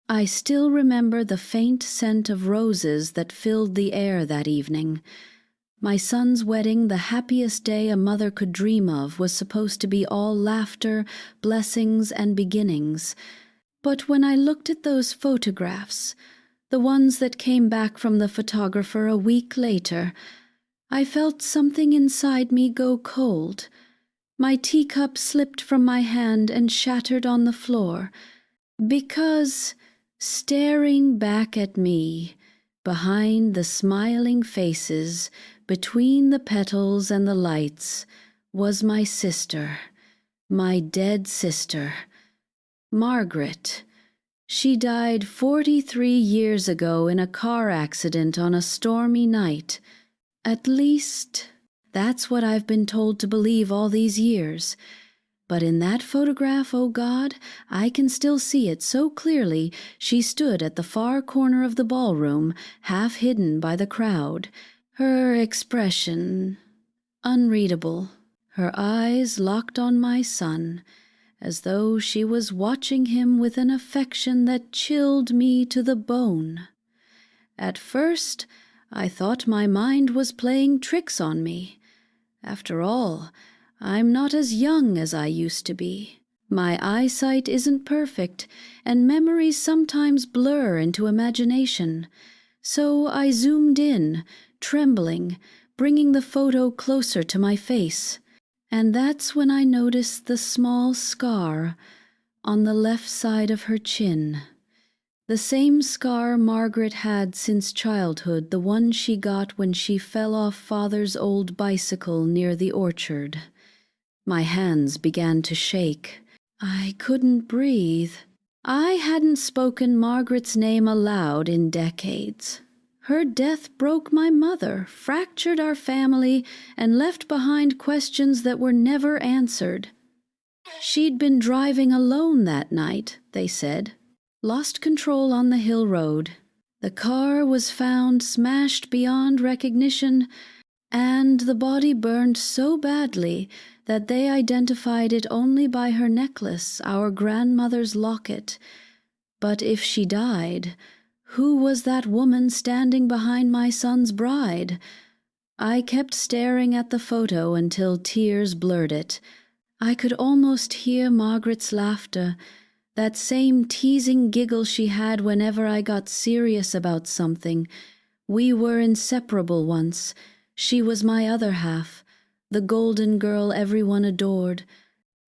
I still remember the faint scent of roses that filled the air that evening. My son's wedding, the happiest day a mother could dream of, was supposed to be all laughter, blessings, and beginnings. But when I looked at those photographs, the ones that came back from the photographer a week later, I felt something inside me go cold. My teacup slipped from my hand and shattered on the floor, because, staring back at me, behind the smiling faces, between the petals and the lights, was my sister, my dead sister, Margaret. She died 43 years ago in a car accident on a stormy night. At least, that's what I've been told to believe all these years. But in that photograph, oh God, I can still see it so clearly. She stood at the far corner of the ballroom, half hidden by the crowd. Her expression, unreadable, her eyes locked on my son, as though she was watching him with an affection that chilled me to the bone. At first, I thought my mind was playing tricks on me. After all, I'm not as young as I used to be. My eyesight isn't perfect, and memories sometimes blur into imagination. So I zoomed in, trembling, bringing the photo closer to my face. And that's when I noticed the small scar on the left side of her chin. The same scar Margaret had since childhood, the one she got when she fell off Father's old bicycle near the orchard. My hands began to shake. I couldn't breathe. I hadn't spoken Margaret's name aloud in decades. Her death broke my mother, fractured our family, and left behind questions that were never answered. She'd been driving alone that night, they said. Lost control on the hill road. The car was found smashed beyond recognition, and the body burned so badly that they identified it only by her necklace, our grandmother's locket. But if she died, who was that woman standing behind my son's bride? I kept staring at the photo until tears blurred it. I could almost hear Margaret's laughter, that same teasing giggle she had whenever I got serious about something. We were inseparable once. She was my other half, the golden girl everyone adored.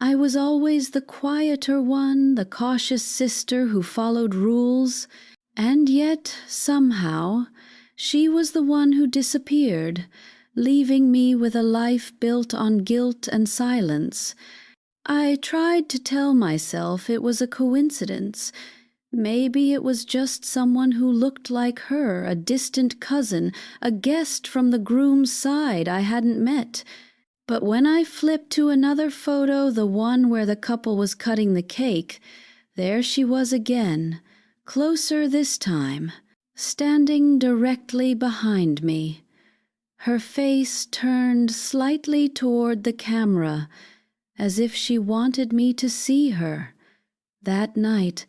I was always the quieter one, the cautious sister who followed rules, and yet, somehow, she was the one who disappeared, leaving me with a life built on guilt and silence. I tried to tell myself it was a coincidence. Maybe it was just someone who looked like her, a distant cousin, a guest from the groom's side I hadn't met. But when I flipped to another photo, the one where the couple was cutting the cake, there she was again, closer this time, standing directly behind me. Her face turned slightly toward the camera, as if she wanted me to see her. That night,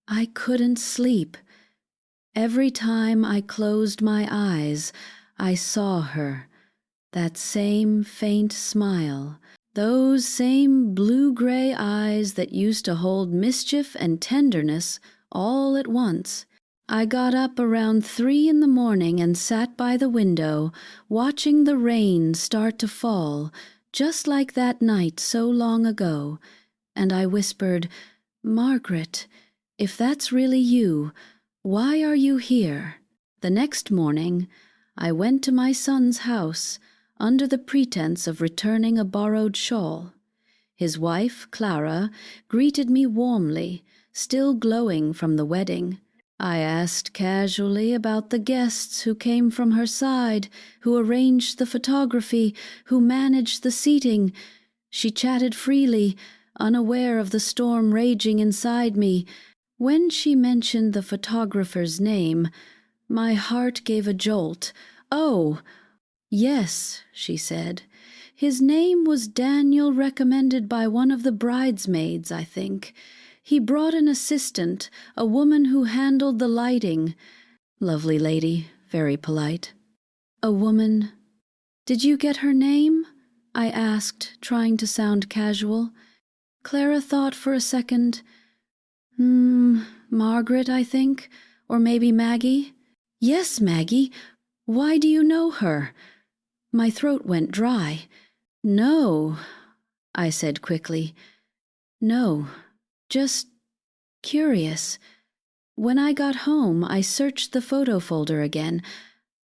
I couldn't sleep. Every time I closed my eyes, I saw her, that same faint smile, those same blue-gray eyes that used to hold mischief and tenderness all at once. I got up around 3 in the morning and sat by the window, watching the rain start to fall, just like that night so long ago, and I whispered, "Margaret, if that's really you, why are you here?" The next morning, I went to my son's house, under the pretense of returning a borrowed shawl. His wife, Clara, greeted me warmly, still glowing from the wedding. I asked casually about the guests who came from her side, who arranged the photography, who managed the seating. She chatted freely, unaware of the storm raging inside me. When she mentioned the photographer's name, my heart gave a jolt. "Oh, yes," she said. "His name was Daniel, recommended by one of the bridesmaids, I think. He brought an assistant, a woman who handled the lighting. Lovely lady, very polite. A woman. Did you get her name? I asked, trying to sound casual. Clara thought for a second. Margaret, I think. Or maybe Maggie. Yes, Maggie. Why do you know her? My throat went dry. No, I said quickly. No, just curious. When I got home, I searched the photo folder again.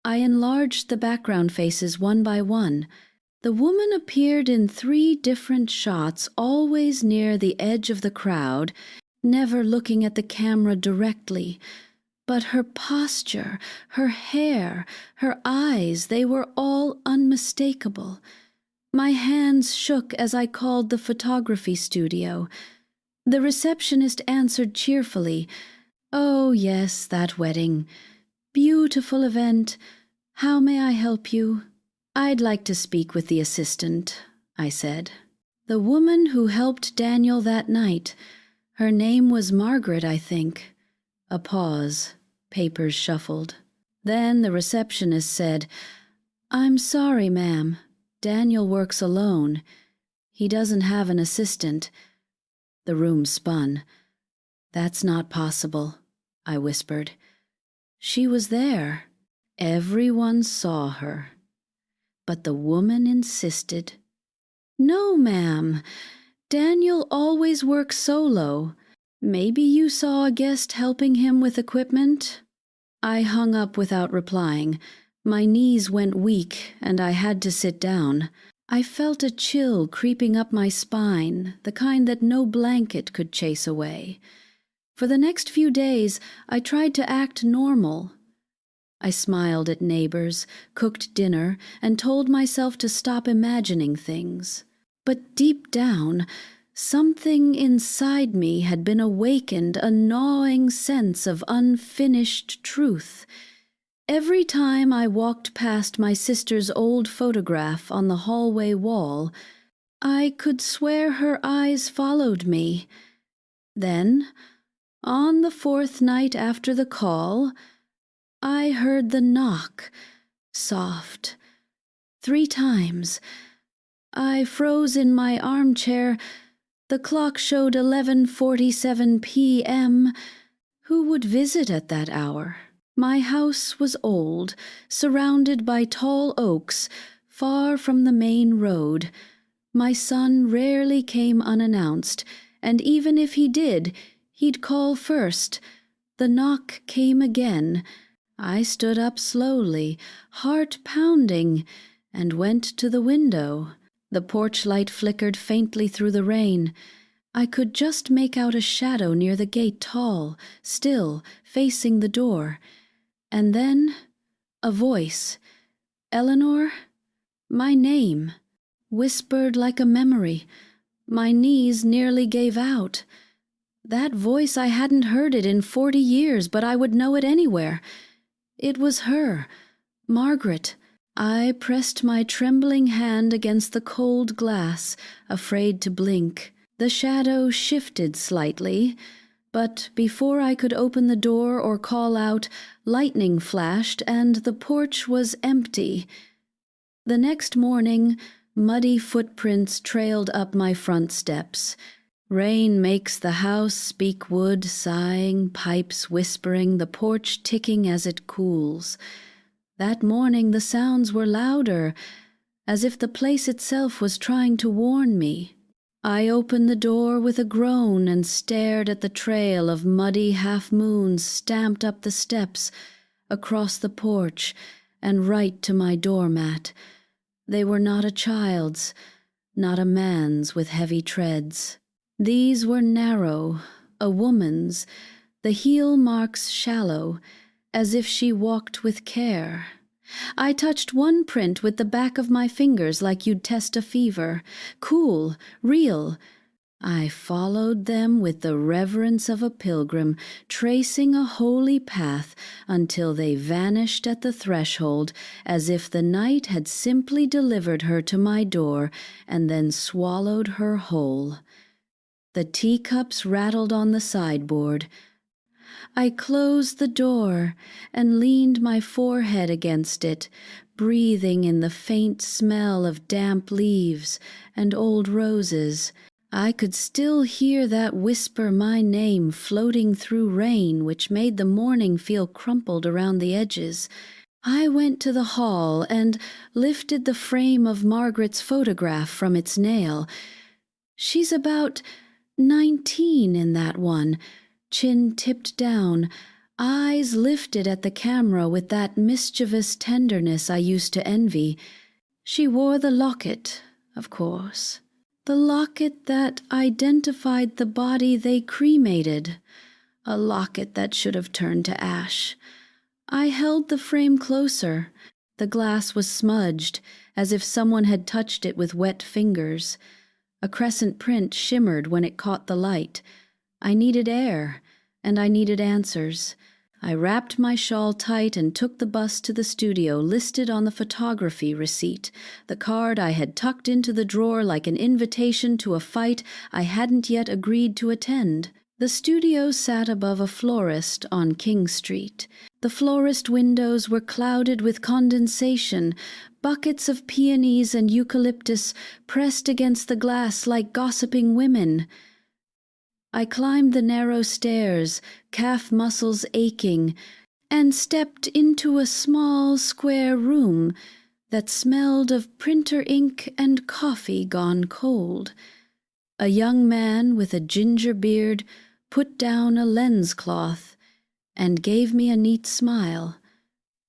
I enlarged the background faces one by one. The woman appeared in 3 different shots, always near the edge of the crowd, never looking at the camera directly. But her posture, her hair, her eyes, they were all unmistakable. My hands shook as I called the photography studio. The receptionist answered cheerfully, "Oh, yes, that wedding. Beautiful event. How may I help you?" "I'd like to speak with the assistant," I said. "The woman who helped Daniel that night. Her name was Margaret, I think." A pause. Papers shuffled. Then the receptionist said, "I'm sorry, ma'am. Daniel works alone. He doesn't have an assistant." The room spun. "That's not possible," I whispered. "She was there. Everyone saw her." But the woman insisted. "No, ma'am. Daniel always works solo. Maybe you saw a guest helping him with equipment?" I hung up without replying. My knees went weak, and I had to sit down. I felt a chill creeping up my spine, the kind that no blanket could chase away. For the next few days, I tried to act normal. I smiled at neighbors, cooked dinner, and told myself to stop imagining things. But deep down, something inside me had been awakened, a gnawing sense of unfinished truth. Every time I walked past my sister's old photograph on the hallway wall, I could swear her eyes followed me. Then, on the 4th night after the call, I heard the knock, soft, 3 times. I froze in my armchair. The clock showed 11:47 p.m. Who would visit at that hour? My house was old, surrounded by tall oaks, far from the main road. My son rarely came unannounced, and even if he did, he'd call first. The knock came again. I stood up slowly, heart pounding, and went to the window. The porch light flickered faintly through the rain. I could just make out a shadow near the gate, tall, still, facing the door. And then a voice. "Eleanor?" My name, whispered like a memory. My knees nearly gave out. That voice, I hadn't heard it in 40 years, but I would know it anywhere. It was her, Margaret. I pressed my trembling hand against the cold glass, afraid to blink. The shadow shifted slightly, but before I could open the door or call out, lightning flashed and the porch was empty. The next morning, muddy footprints trailed up my front steps. Rain makes the house speak, wood sighing, pipes whispering, the porch ticking as it cools. That morning the sounds were louder, as if the place itself was trying to warn me. I opened the door with a groan and stared at the trail of muddy half-moons stamped up the steps, across the porch, and right to my doormat. They were not a child's, not a man's with heavy treads. These were narrow, a woman's, the heel marks shallow, as if she walked with care. I touched one print with the back of my fingers like you'd test a fever. Cool, real. I followed them with the reverence of a pilgrim, tracing a holy path until they vanished at the threshold, as if the night had simply delivered her to my door and then swallowed her whole. The teacups rattled on the sideboard. I closed the door and leaned my forehead against it, breathing in the faint smell of damp leaves and old roses. I could still hear that whisper my name floating through rain which made the morning feel crumpled around the edges. I went to the hall and lifted the frame of Margaret's photograph from its nail. She's about 19 in that one, chin tipped down, eyes lifted at the camera with that mischievous tenderness I used to envy. She wore the locket, of course. The locket that identified the body they cremated. A locket that should have turned to ash. I held the frame closer. The glass was smudged, as if someone had touched it with wet fingers. A crescent print shimmered when it caught the light. I needed air, and I needed answers. I wrapped my shawl tight and took the bus to the studio listed on the photography receipt, the card I had tucked into the drawer like an invitation to a fight I hadn't yet agreed to attend. The studio sat above a florist on King Street. The florist windows were clouded with condensation, buckets of peonies and eucalyptus pressed against the glass like gossiping women. I climbed the narrow stairs, calf muscles aching, and stepped into a small square room that smelled of printer ink and coffee gone cold. A young man with a ginger beard put down a lens cloth and gave me a neat smile.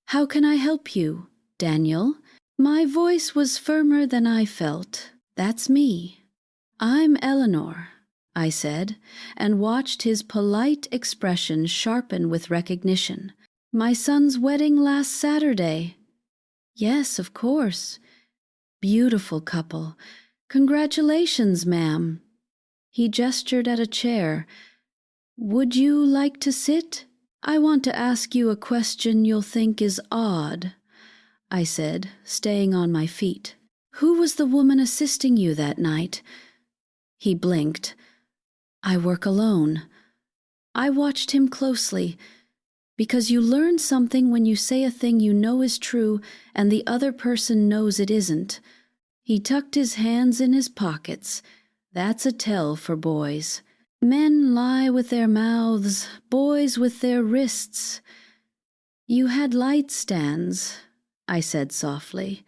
"How can I help you, Daniel?" My voice was firmer than I felt. "That's me. I'm Eleanor," I said, and watched his polite expression sharpen with recognition. "My son's wedding last Saturday." "Yes, of course. Beautiful couple. Congratulations, ma'am." He gestured at a chair. "Would you like to sit? I want to ask you a question you'll think is odd," I said, staying on my feet. "Who was the woman assisting you that night?" He blinked. "I work alone." I watched him closely, because you learn something when you say a thing you know is true and the other person knows it isn't. He tucked his hands in his pockets. That's a tell for boys. Men lie with their mouths, boys with their wrists. "You had light stands," I said softly.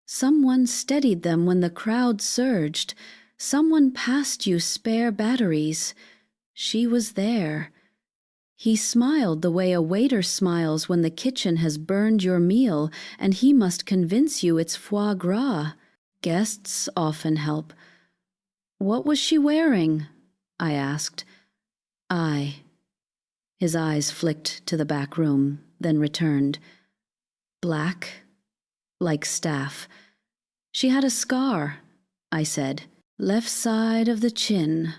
"Someone steadied them when the crowd surged. Someone passed you spare batteries. She was there." He smiled the way a waiter smiles when the kitchen has burned your meal and he must convince you it's foie gras. Guests often help. "What was she wearing?" I asked. His eyes flicked to the back room, then returned. "Black, like staff." "She had a scar," I said. "Left side of the chin."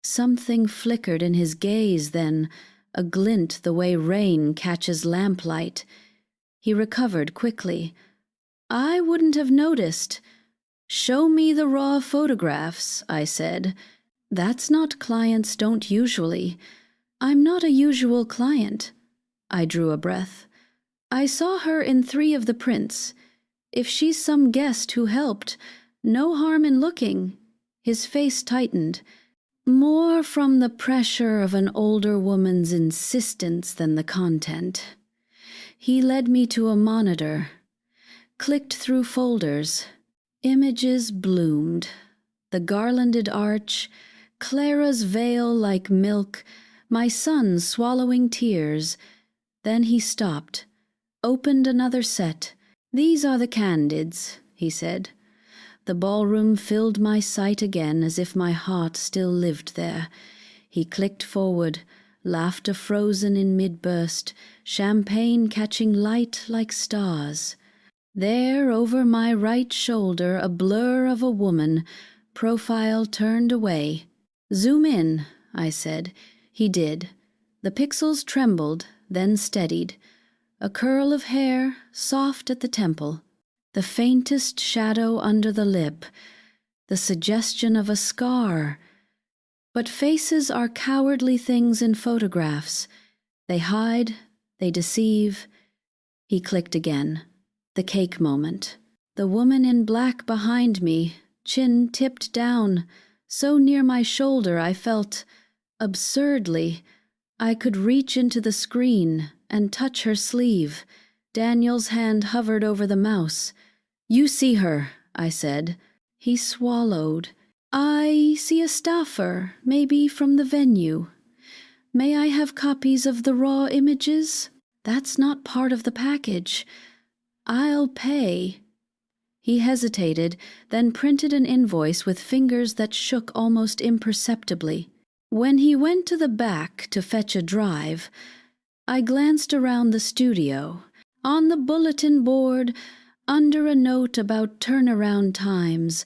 Something flickered in his gaze then, a glint the way rain catches lamplight. He recovered quickly. "I wouldn't have noticed." "Show me the raw photographs," I said. "That's not clients don't usually." "I'm not a usual client." I drew a breath. "I saw her in 3 of the prints. If she's some guest who helped, no harm in looking." His face tightened. "More from the pressure of an older woman's insistence than the content." He led me to a monitor, clicked through folders. Images bloomed. The garlanded arch, Clara's veil like milk, my son swallowing tears. Then he stopped, opened another set. "These are the candids," he said. The ballroom filled my sight again as if my heart still lived there. He clicked forward, laughter frozen in mid-burst, champagne catching light like stars. There, over my right shoulder, a blur of a woman, profile turned away. "Zoom in," I said. He did. The pixels trembled, then steadied. A curl of hair, soft at the temple. The faintest shadow under the lip. The suggestion of a scar. But faces are cowardly things in photographs. They hide, they deceive. He clicked again. The cake moment. The woman in black behind me, chin tipped down, so near my shoulder I felt, absurdly, I could reach into the screen and touch her sleeve. Daniel's hand hovered over the mouse. "You see her," I said. He swallowed. "I see a staffer, maybe from the venue. May I have copies of the raw images? That's not part of the package. I'll pay." He hesitated, then printed an invoice with fingers that shook almost imperceptibly. When he went to the back to fetch a drive, I glanced around the studio. On the bulletin board, under a note about turnaround times,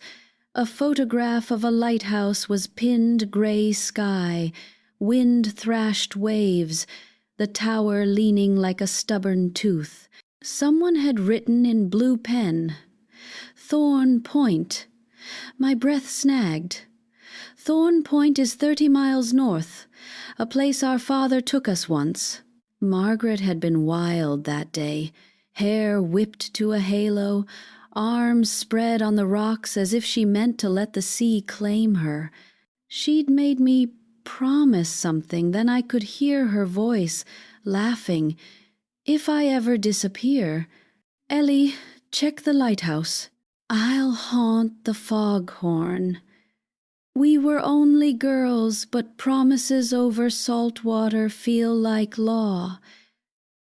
a photograph of a lighthouse was pinned gray sky, wind-thrashed waves, the tower leaning like a stubborn tooth. Someone had written in blue pen, "Thorn Point." My breath snagged. "Thorn Point is 30 miles north, a place our father took us once." Margaret had been wild that day, hair whipped to a halo, arms spread on the rocks as if she meant to let the sea claim her. She'd made me promise something, then I could hear her voice, laughing. "If I ever disappear, Ellie, check the lighthouse. I'll haunt the foghorn." We were only girls, but promises over salt water feel like law.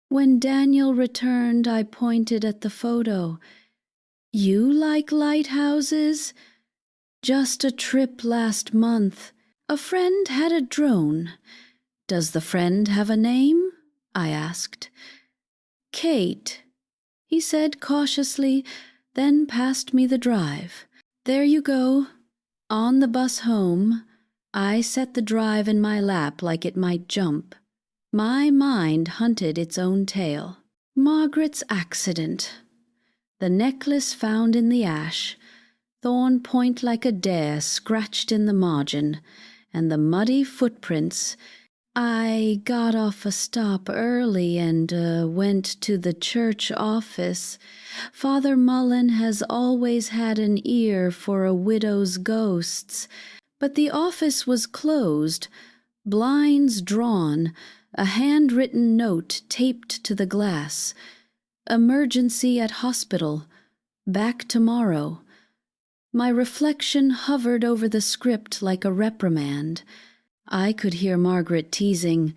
When Daniel returned, I pointed at the photo. "You like lighthouses?" "Just a trip last month. A friend had a drone." "Does the friend have a name?" I asked. "Kate," he said cautiously, then passed me the drive. "There you go." On the bus home, I set the drive in my lap like it might jump. My mind hunted its own tail. Margaret's accident. The necklace found in the ash, thorn point like a dare scratched in the margin, and the muddy footprints. I got off a stop early and went to the church office. Father Mullen has always had an ear for a widow's ghosts, but the office was closed, blinds drawn, a handwritten note taped to the glass. "Emergency at hospital. Back tomorrow." My reflection hovered over the script like a reprimand. I could hear Margaret teasing,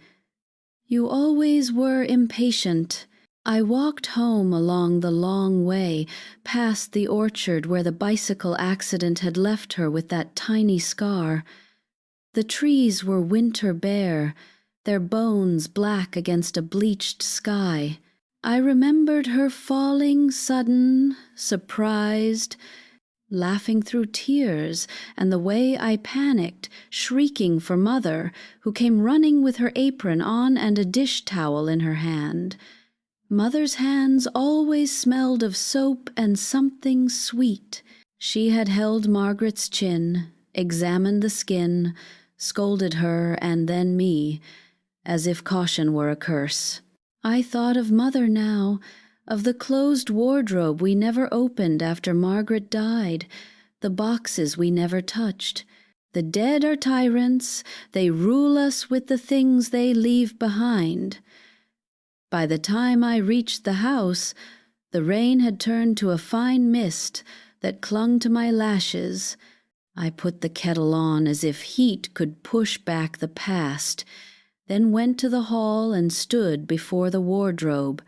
"You always were impatient." I walked home along the long way, past the orchard where the bicycle accident had left her with that tiny scar. The trees were winter bare, their bones black against a bleached sky. I remembered her falling sudden, surprised, laughing through tears, and the way I panicked, shrieking for Mother, who came running with her apron on and a dish towel in her hand. Mother's hands always smelled of soap and something sweet. She had held Margaret's chin, examined the skin, scolded her and then me, as if caution were a curse. I thought of Mother now, of the closed wardrobe we never opened after Margaret died, the boxes we never touched. The dead are tyrants, they rule us with the things they leave behind. By the time I reached the house, the rain had turned to a fine mist that clung to my lashes. I put the kettle on as if heat could push back the past, then went to the hall and stood before the wardrobe.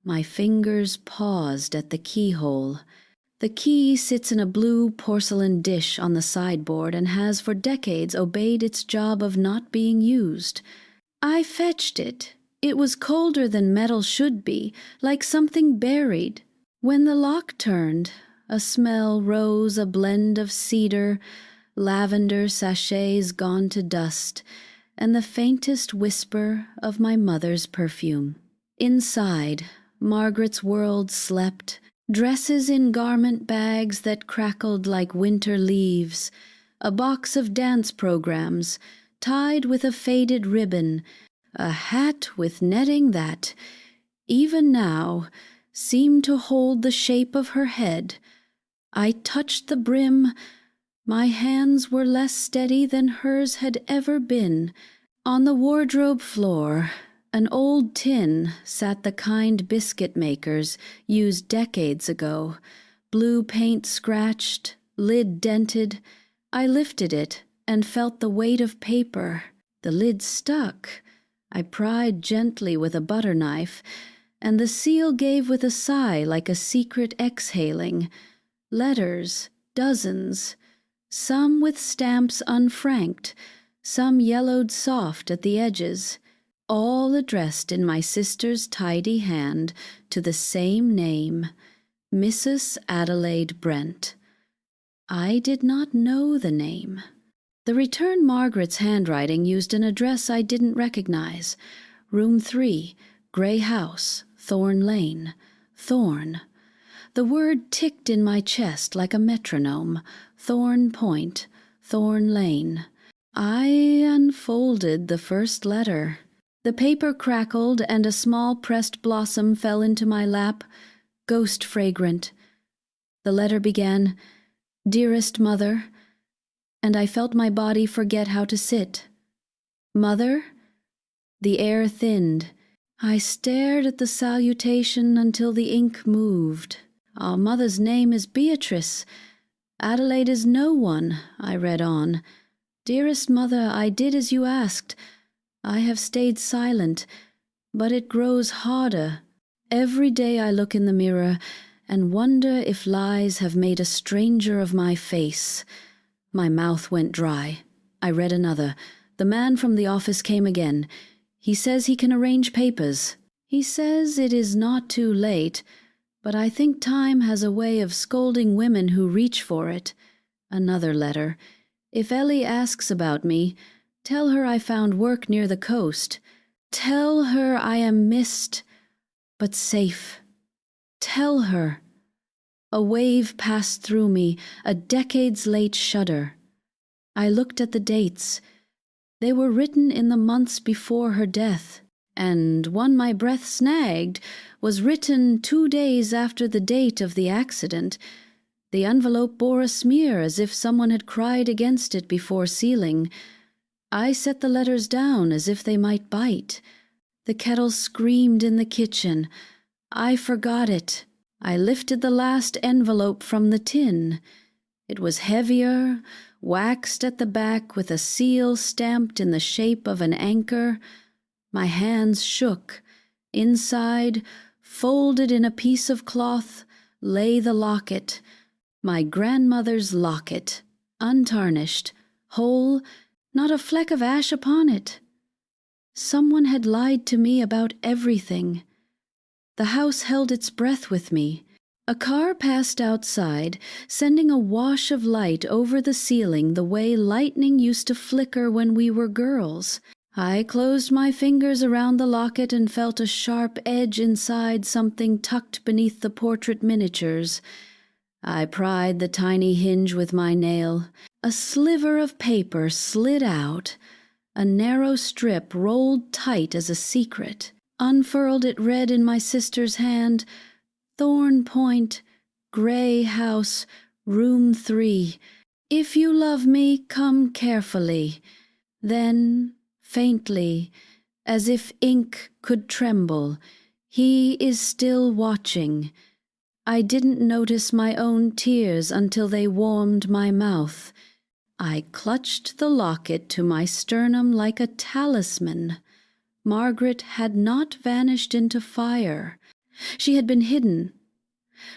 My fingers paused at the keyhole. The key sits in a blue porcelain dish on the sideboard and has for decades obeyed its job of not being used. I fetched it. It was colder than metal should be, like something buried. When the lock turned, a smell rose, a blend of cedar, lavender sachets gone to dust, and the faintest whisper of my mother's perfume. Inside, Margaret's world slept, dresses in garment bags that crackled like winter leaves, a box of dance programs, tied with a faded ribbon, a hat with netting that, even now, seemed to hold the shape of her head. I touched the brim. My hands were less steady than hers had ever been. On the wardrobe floor, an old tin, sat the kind biscuit makers used decades ago, blue paint scratched, lid dented. I lifted it and felt the weight of paper. The lid stuck. I pried gently with a butter knife, and the seal gave with a sigh like a secret exhaling. Letters, dozens, some with stamps unfranked, some yellowed soft at the edges, all addressed in my sister's tidy hand to the same name, Mrs. Adelaide Brent. I did not know the name. The return Margaret's handwriting used an address I didn't recognize. Room 3, Grey House, Thorn Lane. Thorn. The word ticked in my chest like a metronome. Thorn Point, Thorn Lane. I unfolded the first letter. The paper crackled and a small pressed blossom fell into my lap, ghost fragrant. The letter began, "Dearest Mother," and I felt my body forget how to sit. "Mother?" The air thinned. I stared at the salutation until the ink moved. "Our mother's name is Beatrice. Adelaide is no one," I read on. "Dearest Mother, I did as you asked. I have stayed silent, but it grows harder. Every day I look in the mirror and wonder if lies have made a stranger of my face." My mouth went dry. I read another. "The man from the office came again. He says he can arrange papers. He says it is not too late, but I think time has a way of scolding women who reach for it." Another letter. "If Ellie asks about me, tell her I found work near the coast. Tell her I am missed, but safe. Tell her." A wave passed through me, a decades-late shudder. I looked at the dates. They were written in the months before her death, and one my breath snagged was written 2 days after the date of the accident. The envelope bore a smear as if someone had cried against it before sealing. I set the letters down as if they might bite. The kettle screamed in the kitchen. I forgot it. I lifted the last envelope from the tin. It was heavier, waxed at the back with a seal stamped in the shape of an anchor. My hands shook. Inside, folded in a piece of cloth, lay the locket. My grandmother's locket, untarnished, whole, not a fleck of ash upon it. Someone had lied to me about everything. The house held its breath with me. A car passed outside, sending a wash of light over the ceiling the way lightning used to flicker when we were girls. I closed my fingers around the locket and felt a sharp edge inside something tucked beneath the portrait miniatures. I pried the tiny hinge with my nail. A sliver of paper slid out. A narrow strip rolled tight as a secret. Unfurled, it read in my sister's hand, "Thorn Point, Grey House, Room 3. If you love me, come carefully." Then, faintly, as if ink could tremble, "He is still watching." I didn't notice my own tears until they warmed my mouth. I clutched the locket to my sternum like a talisman. Margaret had not vanished into fire. She had been hidden,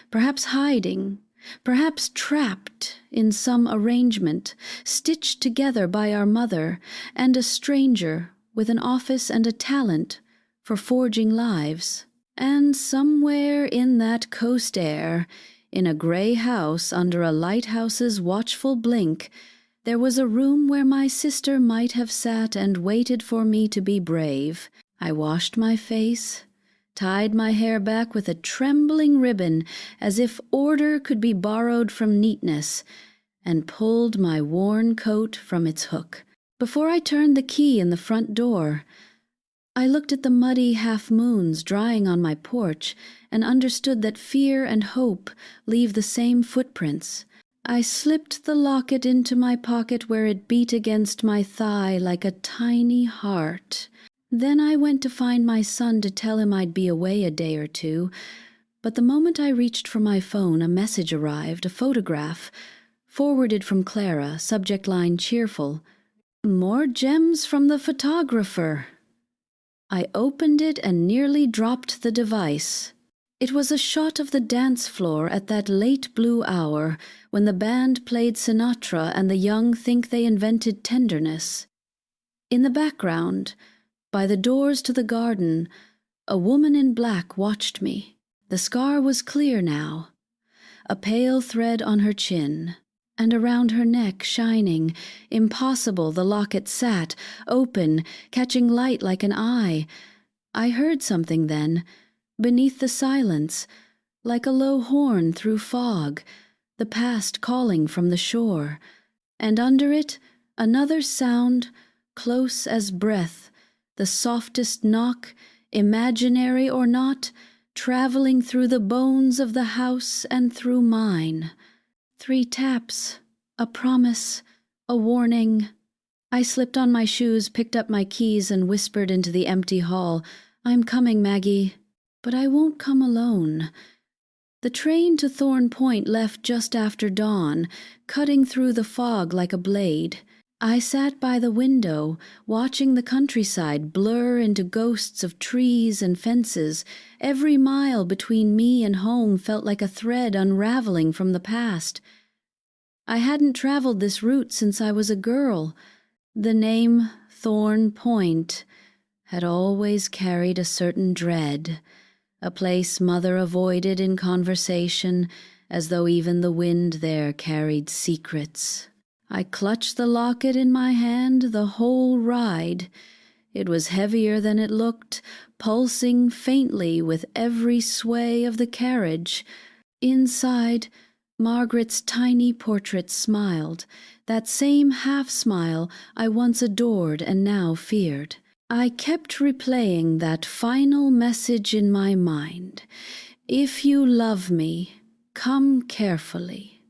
perhaps hiding, perhaps trapped in some arrangement, stitched together by our mother and a stranger with an office and a talent for forging lives. And somewhere in that coast air, in a grey house under a lighthouse's watchful blink, there was a room where my sister might have sat and waited for me to be brave. I washed my face, tied my hair back with a trembling ribbon as if order could be borrowed from neatness, and pulled my worn coat from its hook. Before I turned the key in the front door, I looked at the muddy half-moons drying on my porch and understood that fear and hope leave the same footprints. I slipped the locket into my pocket where it beat against my thigh like a tiny heart. Then I went to find my son to tell him I'd be away a day or two, but the moment I reached for my phone, a message arrived, a photograph, forwarded from Clara, subject line cheerful. "More gems from the photographer." I opened it and nearly dropped the device. It was a shot of the dance floor at that late blue hour when the band played Sinatra and the young think they invented tenderness. In the background, by the doors to the garden, a woman in black watched me. The scar was clear now, a pale thread on her chin, and around her neck shining, impossible the locket sat, open, catching light like an eye. I heard something then, beneath the silence, like a low horn through fog, the past calling from the shore, and under it another sound, close as breath, the softest knock, imaginary or not, traveling through the bones of the house and through mine. 3 taps, a promise, a warning. I slipped on my shoes, picked up my keys, and whispered into the empty hall, "I'm coming, Maggie, but I won't come alone." The train to Thorn Point left just after dawn, cutting through the fog like a blade. I sat by the window, watching the countryside blur into ghosts of trees and fences. Every mile between me and home felt like a thread unraveling from the past. I hadn't traveled this route since I was a girl. The name Thorn Point had always carried a certain dread, a place Mother avoided in conversation, as though even the wind there carried secrets. I clutched the locket in my hand the whole ride. It was heavier than it looked, pulsing faintly with every sway of the carriage. Inside, Margaret's tiny portrait smiled, that same half-smile I once adored and now feared. I kept replaying that final message in my mind. "If you love me, come carefully.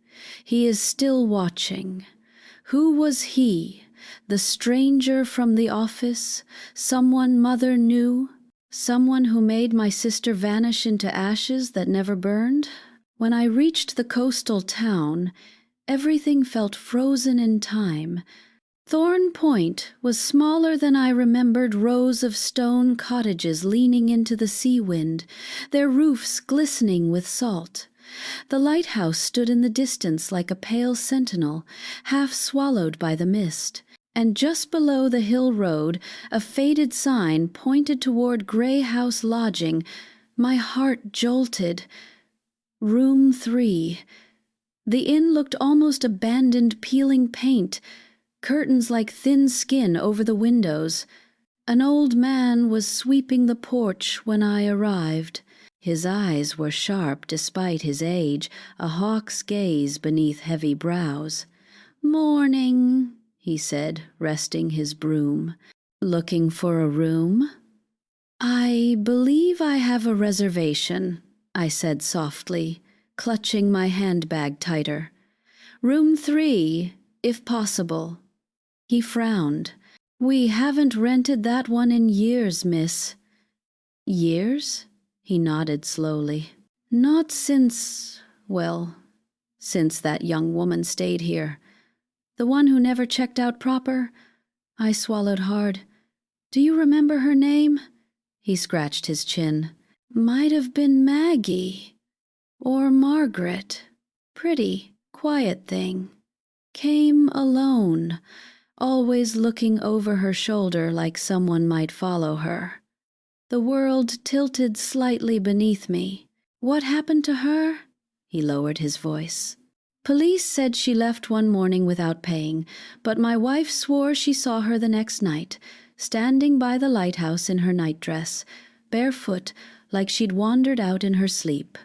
He is still watching." Who was he? The stranger from the office? Someone Mother knew? Someone who made my sister vanish into ashes that never burned? When I reached the coastal town, everything felt frozen in time. Thorn Point was smaller than I remembered rows of stone cottages leaning into the sea wind, their roofs glistening with salt. The lighthouse stood in the distance like a pale sentinel, half swallowed by the mist, and just below the hill road a faded sign pointed toward Grey House Lodging. My heart jolted. Room 3. The inn looked almost abandoned, peeling paint, curtains like thin skin over the windows. An old man was sweeping the porch when I arrived. His eyes were sharp despite his age, a hawk's gaze beneath heavy brows. "Morning," he said, resting his broom. "Looking for a room?" "I believe I have a reservation," I said softly, clutching my handbag tighter. "Room 3, if possible." He frowned. "We haven't rented that one in years, miss." "Years?" He nodded slowly. "Not since, well, since that young woman stayed here. The one who never checked out proper?" I swallowed hard. "Do you remember her name?" He scratched his chin. "Might have been Maggie. Or Margaret. Pretty, quiet thing. Came alone, always looking over her shoulder like someone might follow her." The world tilted slightly beneath me. "What happened to her?" He lowered his voice. "Police said she left one morning without paying, but my wife swore she saw her the next night, standing by the lighthouse in her nightdress, barefoot, like she'd wandered out in her sleep.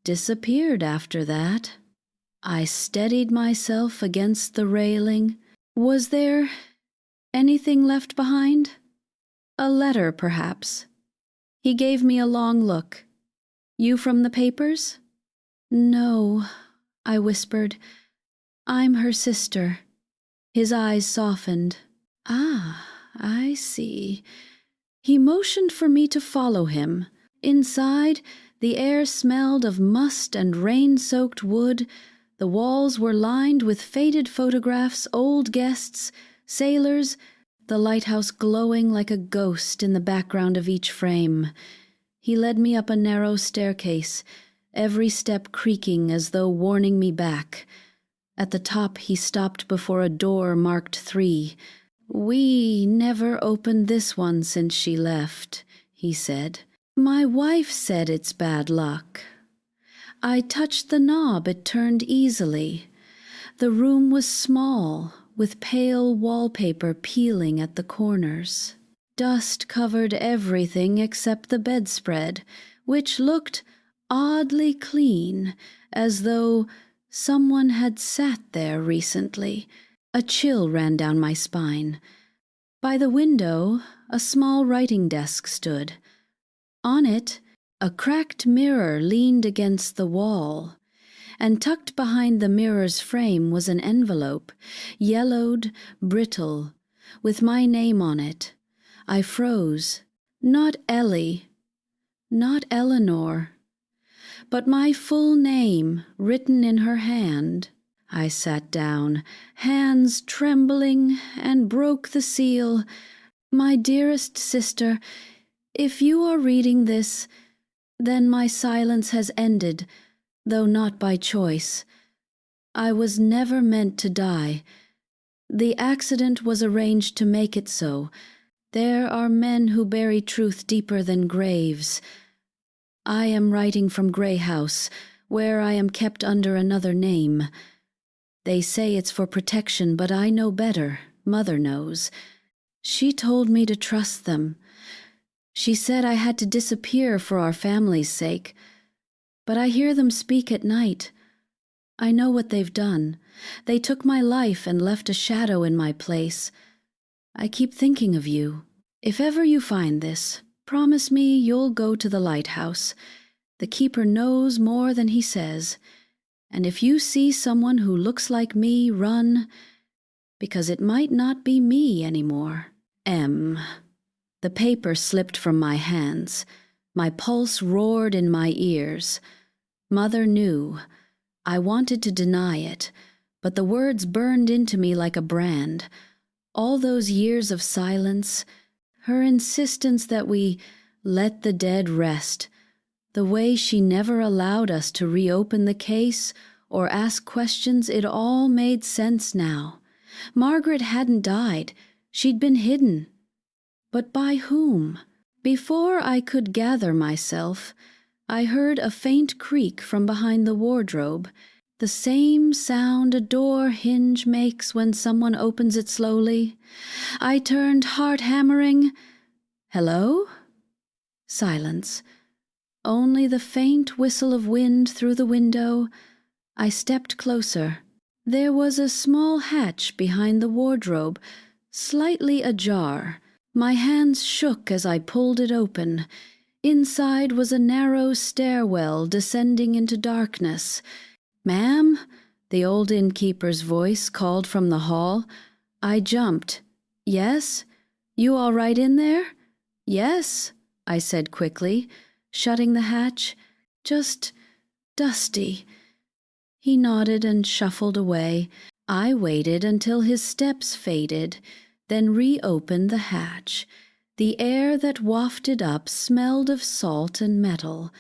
Disappeared after that." I steadied myself against the railing. Was there anything left behind? A letter, perhaps. He gave me a long look. You from the papers? No, I whispered. I'm her sister. His eyes softened. Ah, I see. He motioned for me to follow him. Inside, the air smelled of must and rain-soaked wood. The walls were lined with faded photographs, old guests, sailors, the lighthouse glowing like a ghost in the background of each frame. He led me up a narrow staircase, every step creaking as though warning me back. At the top he stopped before a door marked 3. We never opened this one since she left, he said. My wife said it's bad luck. I touched the knob. It turned easily. The room was small, with pale wallpaper peeling at the corners. Dust covered everything except the bedspread, which looked oddly clean, as though someone had sat there recently. A chill ran down my spine. By the window, a small writing desk stood. On it, a cracked mirror leaned against the wall, and tucked behind the mirror's frame was an envelope, yellowed, brittle, with my name on it. I froze. Not Ellie, not Eleanor, but my full name written in her hand. I sat down, hands trembling, and broke the seal. My dearest sister, if you are reading this, then my silence has ended, though not by choice. I was never meant to die. The accident was arranged to make it so. There are men who bury truth deeper than graves. I am writing from Grey House, where I am kept under another name. They say it's for protection, but I know better. Mother knows. She told me to trust them. She said I had to disappear for our family's sake. But I hear them speak at night. I know what they've done. They took my life and left a shadow in my place. I keep thinking of you. If ever you find this, promise me you'll go to the lighthouse. The keeper knows more than he says. And if you see someone who looks like me, run, because it might not be me anymore. M. The paper slipped from my hands. My pulse roared in my ears. Mother knew. I wanted to deny it, but the words burned into me like a brand. All those years of silence, her insistence that we let the dead rest, the way she never allowed us to reopen the case or ask questions, it all made sense now. Margaret hadn't died. She'd been hidden. But by whom? Before I could gather myself, I heard a faint creak from behind the wardrobe, the same sound a door hinge makes when someone opens it slowly. I turned, heart hammering. Hello? Silence. Only the faint whistle of wind through the window. I stepped closer. There was a small hatch behind the wardrobe, slightly ajar. My hands shook as I pulled it open. Inside was a narrow stairwell descending into darkness. "Ma'am?" the old innkeeper's voice called from the hall. I jumped. "Yes? You all right in there?" "Yes," I said quickly, shutting the hatch. "Just dusty." He nodded and shuffled away. I waited until his steps faded, then reopened the hatch. The air that wafted up smelled of salt and metal.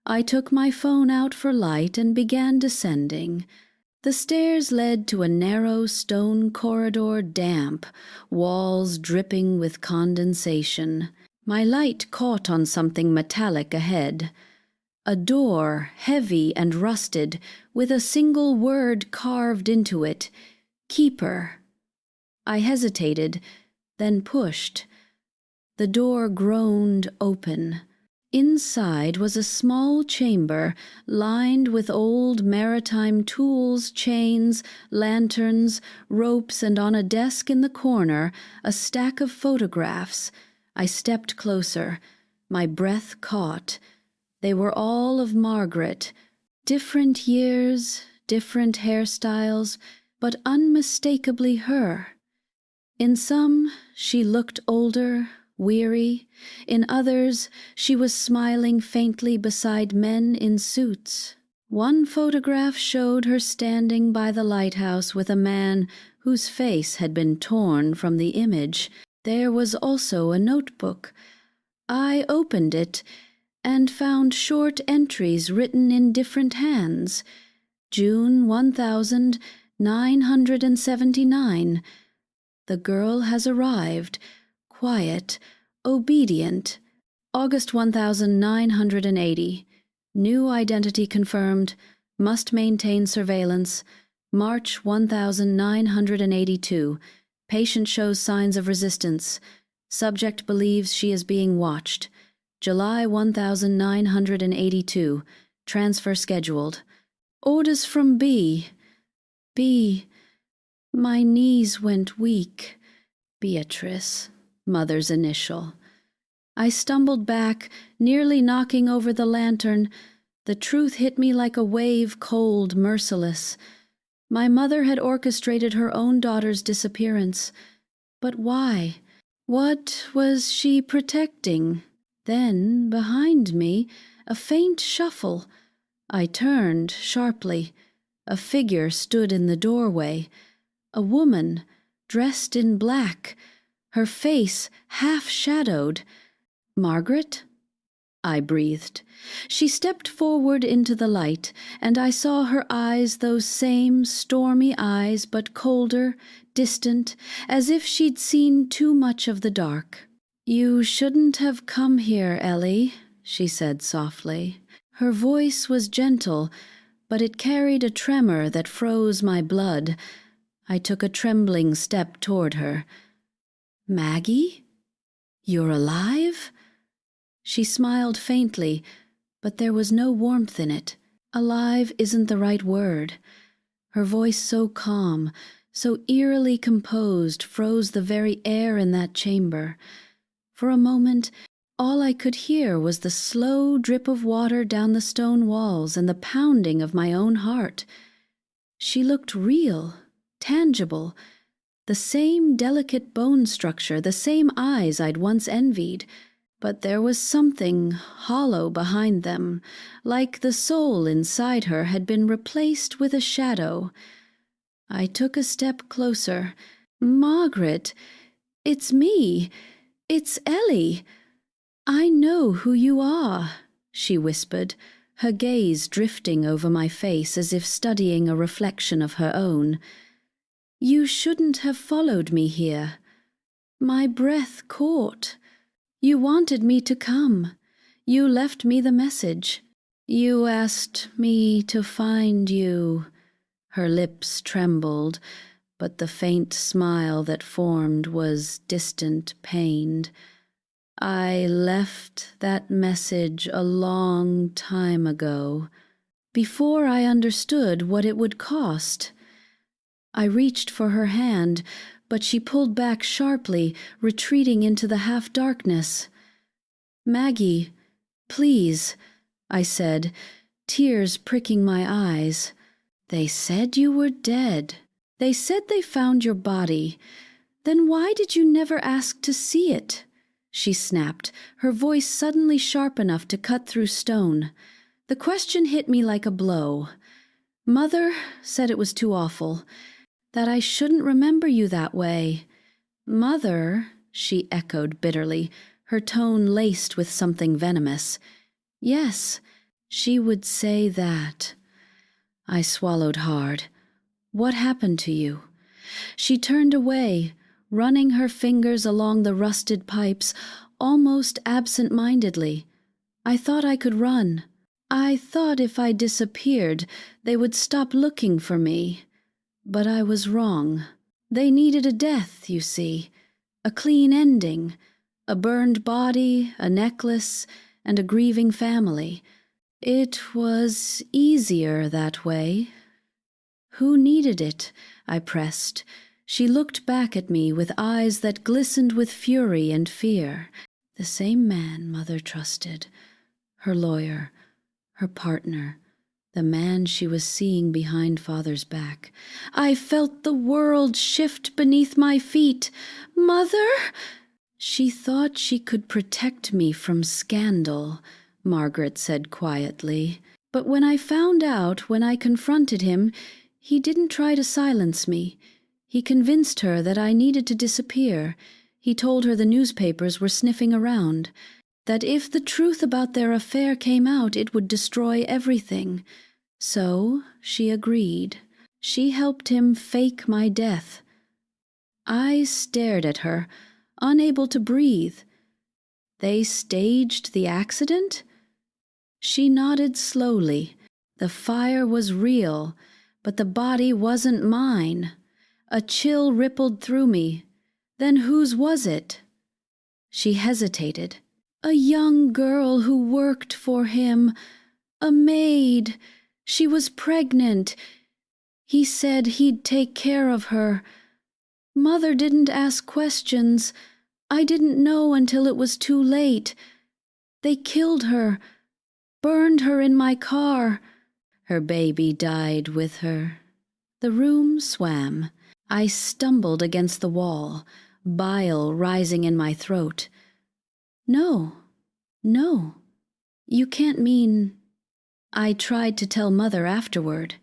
I took my phone out for light and began descending. The stairs led to a narrow stone corridor, damp, walls dripping with condensation. My light caught on something metallic ahead. A door, heavy and rusted, with a single word carved into it, "Keeper." I hesitated, then pushed. The door groaned open. Inside was a small chamber lined with old maritime tools, chains, lanterns, ropes, and on a desk in the corner, a stack of photographs. I stepped closer. My breath caught. They were all of Margaret. Different years, different hairstyles, but unmistakably her. In some, she looked older, weary. In others, she was smiling faintly beside men in suits. One photograph showed her standing by the lighthouse with a man whose face had been torn from the image. There was also a notebook. I opened it and found short entries written in different hands. June 1979. The girl has arrived. Quiet. Obedient. August 1980. New identity confirmed. Must maintain surveillance. March 1982. Patient shows signs of resistance. Subject believes she is being watched. July 1982. Transfer scheduled. Orders from B. B. My knees went weak. Beatrice, mother's initial. I stumbled back, nearly knocking over the lantern. The truth hit me like a wave, cold, merciless. My mother had orchestrated her own daughter's disappearance. But why? What was she protecting? Then, behind me, a faint shuffle. I turned sharply. A figure stood in the doorway. A woman, dressed in black, her face half-shadowed. Margaret? I breathed. She stepped forward into the light, and I saw her eyes, those same stormy eyes, but colder, distant, as if she'd seen too much of the dark. You shouldn't have come here, Ellie, she said softly. Her voice was gentle, but it carried a tremor that froze my blood. I took a trembling step toward her. Maggie? You're alive? She smiled faintly, but there was no warmth in it. Alive isn't the right word. Her voice so calm, so eerily composed, froze the very air in that chamber. For a moment, all I could hear was the slow drip of water down the stone walls and the pounding of my own heart. She looked real, tangible, the same delicate bone structure, the same eyes I'd once envied, but there was something hollow behind them, like the soul inside her had been replaced with a shadow. I took a step closer. Margaret, it's me. It's Ellie. I know who you are, she whispered, her gaze drifting over my face as if studying a reflection of her own. You shouldn't have followed me here. My breath caught. You wanted me to come. You left me the message. You asked me to find you. Her lips trembled, but the faint smile that formed was distant, pained. I left that message a long time ago, before I understood what it would cost. I reached for her hand, but she pulled back sharply, retreating into the half-darkness. Maggie, please, I said, tears pricking my eyes. They said you were dead. They said they found your body. Then why did you never ask to see it? She snapped, her voice suddenly sharp enough to cut through stone. The question hit me like a blow. Mother said it was too awful, that I shouldn't remember you that way. Mother, she echoed bitterly, her tone laced with something venomous. Yes, she would say that. I swallowed hard. What happened to you? She turned away, running her fingers along the rusted pipes, almost absent-mindedly. I thought I could run. I thought if I disappeared, they would stop looking for me. But I was wrong. They needed a death, you see. A clean ending. A burned body, a necklace, and a grieving family. It was easier that way. Who needed it? I pressed. She looked back at me with eyes that glistened with fury and fear. The same man Mother trusted. Her lawyer, her partner, the man she was seeing behind Father's back. I felt the world shift beneath my feet. Mother? She thought she could protect me from scandal, Margaret said quietly. But when I found out, when I confronted him, he didn't try to silence me. He convinced her that I needed to disappear. He told her the newspapers were sniffing around, that if the truth about their affair came out, it would destroy everything. So she agreed. She helped him fake my death. I stared at her, unable to breathe. They staged the accident? She nodded slowly. The fire was real, but the body wasn't mine. A chill rippled through me. Then whose was it? She hesitated. A young girl who worked for him. A maid. She was pregnant. He said he'd take care of her. Mother didn't ask questions. I didn't know until it was too late. They killed her, burned her in my car. Her baby died with her. The room swam. I stumbled against the wall, bile rising in my throat. No, you can't mean... I tried to tell Mother afterward,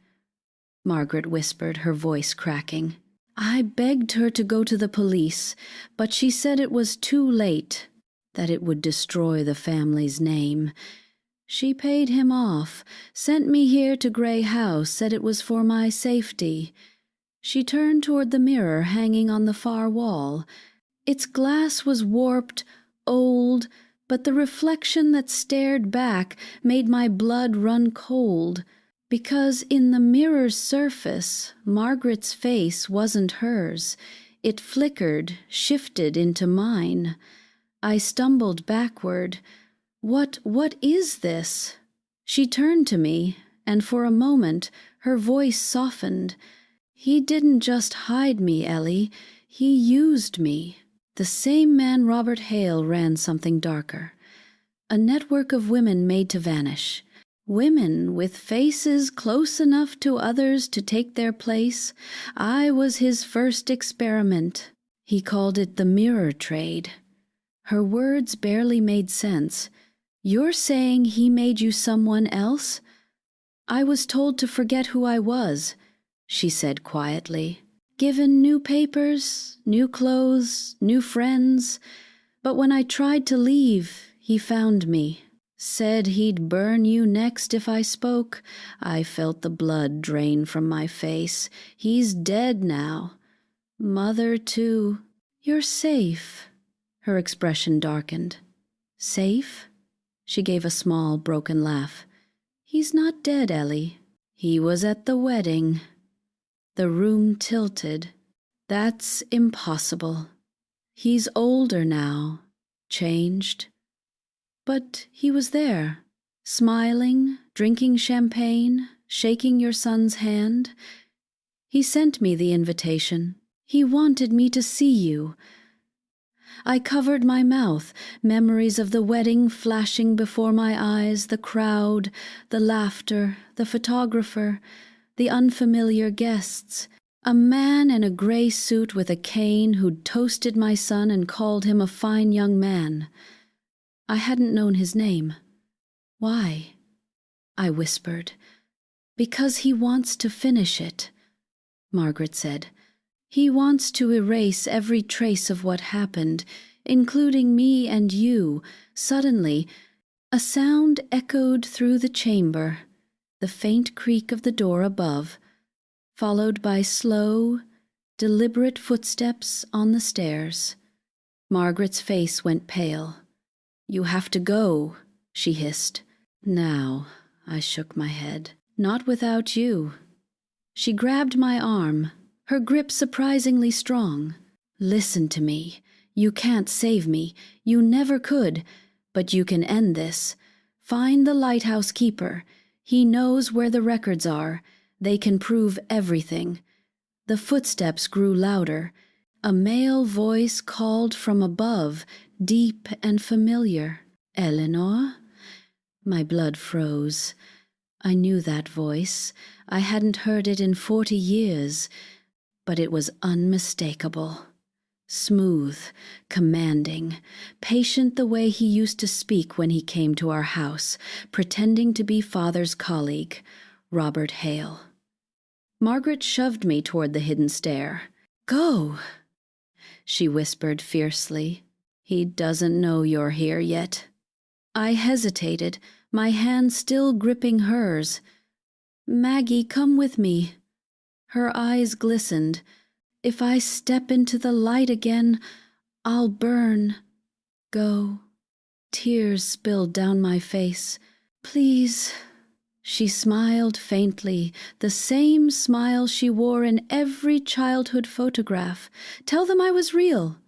Margaret whispered, her voice cracking. I begged her to go to the police, but she said it was too late, that it would destroy the family's name. She paid him off, sent me here to Grey House, said it was for my safety. She turned toward the mirror hanging on the far wall. Its glass was warped, old, but the reflection that stared back made my blood run cold, because in the mirror's surface, Margaret's face wasn't hers. It flickered, shifted into mine. I stumbled backward. What is this? She turned to me, and for a moment her voice softened. He didn't just hide me, Ellie. He used me. The same man Robert Hale ran something darker. A network of women made to vanish. Women with faces close enough to others to take their place. I was his first experiment. He called it the mirror trade. Her words barely made sense. You're saying he made you someone else? I was told to forget who I was, she said quietly. Given new papers, new clothes, new friends. But when I tried to leave, he found me. Said he'd burn you next if I spoke. I felt the blood drain from my face. He's dead now. Mother, too. You're safe. Her expression darkened. Safe? She gave a small, broken laugh. He's not dead, Ellie. He was at the wedding. The room tilted. That's impossible. He's older now, changed. But he was there, smiling, drinking champagne, shaking your son's hand. He sent me the invitation. He wanted me to see you. I covered my mouth, memories of the wedding flashing before my eyes, the crowd, the laughter, the photographer, the unfamiliar guests. A man in a gray suit with a cane who'd toasted my son and called him a fine young man. I hadn't known his name. Why? I whispered. Because he wants to finish it, Margaret said. He wants to erase every trace of what happened, including me and you. Suddenly, a sound echoed through the chamber, the faint creak of the door above, followed by slow, deliberate footsteps on the stairs. Margaret's face went pale. You have to go, she hissed. Now, I shook my head. Not without you. She grabbed my arm, her grip surprisingly strong. Listen to me. You can't save me. You never could. But you can end this. Find the lighthouse keeper. He knows where the records are. They can prove everything. The footsteps grew louder. A male voice called from above, deep and familiar. Eleanor? My blood froze. I knew that voice. I hadn't heard it in 40 years, but it was unmistakable. Smooth, commanding, patient the way he used to speak when he came to our house, pretending to be Father's colleague, Robert Hale. Margaret shoved me toward the hidden stair. "Go," she whispered fiercely. "He doesn't know you're here yet." I hesitated, my hand still gripping hers. "Maggie, come with me." Her eyes glistened. "If I step into the light again, I'll burn." "Go." Tears spilled down my face. "Please." She smiled faintly, the same smile she wore in every childhood photograph. "Tell them I was real."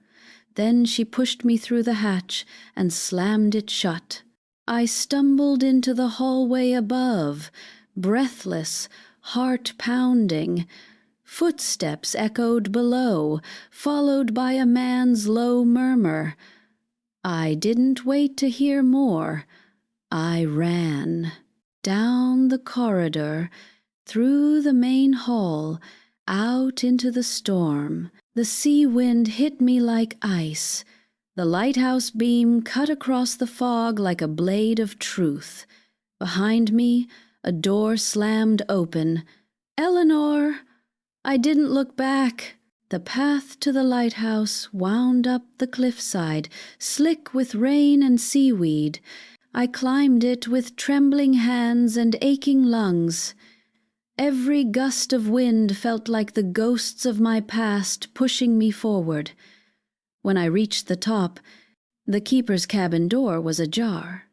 Then she pushed me through the hatch and slammed it shut. I stumbled into the hallway above, breathless, heart pounding. Footsteps echoed below, followed by a man's low murmur. I didn't wait to hear more. I ran. Down the corridor, through the main hall, out into the storm. The sea wind hit me like ice. The lighthouse beam cut across the fog like a blade of truth. Behind me, a door slammed open. "Eleanor!" I didn't look back. The path to the lighthouse wound up the cliffside, slick with rain and seaweed. I climbed it with trembling hands and aching lungs. Every gust of wind felt like the ghosts of my past pushing me forward. When I reached the top, the keeper's cabin door was ajar.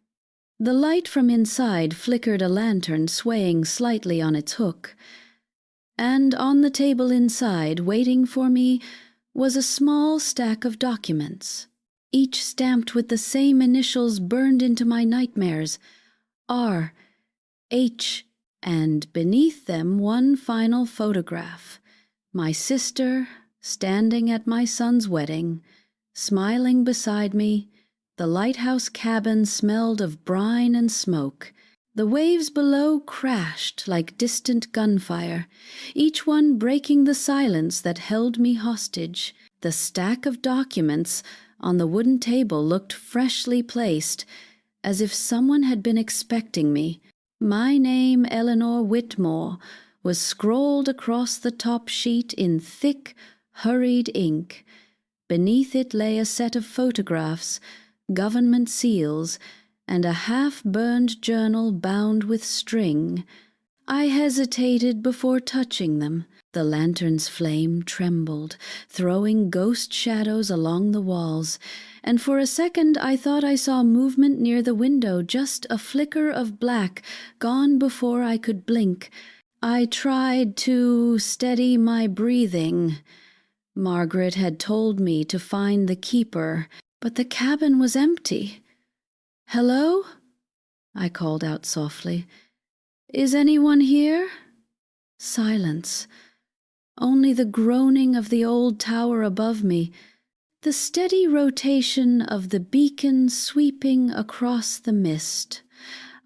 The light from inside flickered a lantern swaying slightly on its hook. And on the table inside, waiting for me, was a small stack of documents, each stamped with the same initials burned into my nightmares, R, H, and beneath them one final photograph. My sister, standing at my son's wedding, smiling beside me. The lighthouse cabin smelled of brine and smoke. The waves below crashed like distant gunfire, each one breaking the silence that held me hostage. The stack of documents on the wooden table looked freshly placed, as if someone had been expecting me. My name, Eleanor Whitmore, was scrawled across the top sheet in thick, hurried ink. Beneath it lay a set of photographs, government seals, and a half-burned journal bound with string. I hesitated before touching them. The lantern's flame trembled, throwing ghost shadows along the walls, and for a second I thought I saw movement near the window, just a flicker of black, gone before I could blink. I tried to steady my breathing. Margaret had told me to find the keeper, but the cabin was empty. "Hello?" I called out softly. "Is anyone here?" Silence. Only the groaning of the old tower above me, the steady rotation of the beacon sweeping across the mist.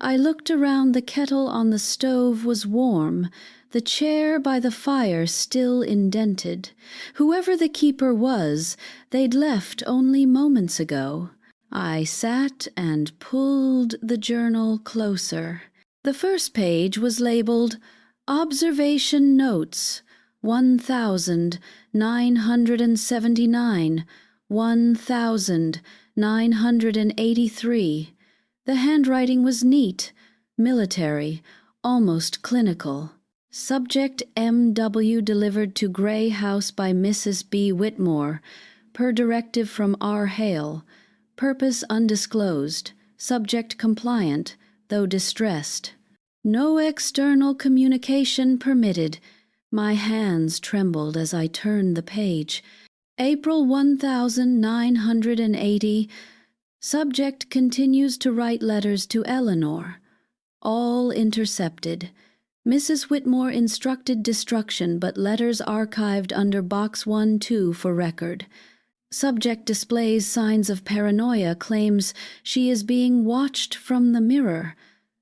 I looked around. The kettle on the stove was warm, the chair by the fire still indented. Whoever the keeper was, they'd left only moments ago. I sat and pulled the journal closer. The first page was labeled Observation Notes, 1979, 1983. The handwriting was neat, military, almost clinical. Subject M.W. delivered to Gray House by Mrs. B. Whitmore, per directive from R. Hale. Purpose undisclosed. Subject compliant, though distressed. No external communication permitted. My hands trembled as I turned the page. April 1980. Subject continues to write letters to Eleanor. All intercepted. Mrs. Whitmore instructed destruction, but letters archived under Box 1-2 for record. Subject displays signs of paranoia, claims she is being watched from the mirror.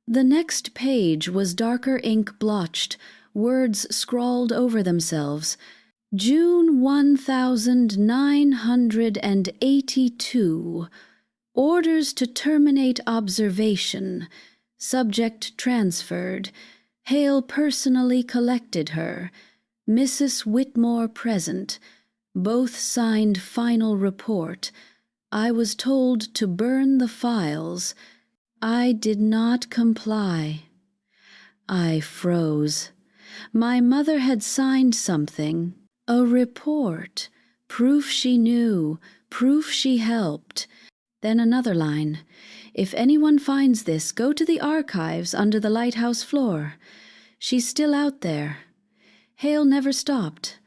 The next page was darker ink blotched, words scrawled over themselves. June 1982. Orders to terminate observation. Subject transferred. Hale personally collected her. Mrs. Whitmore present. Both signed final report. I was told to burn the files. I did not comply. I froze. My mother had signed something. A report. Proof she knew. Proof she helped. Then another line. If anyone finds this, go to the archives under the lighthouse floor. She's still out there. Hale never stopped.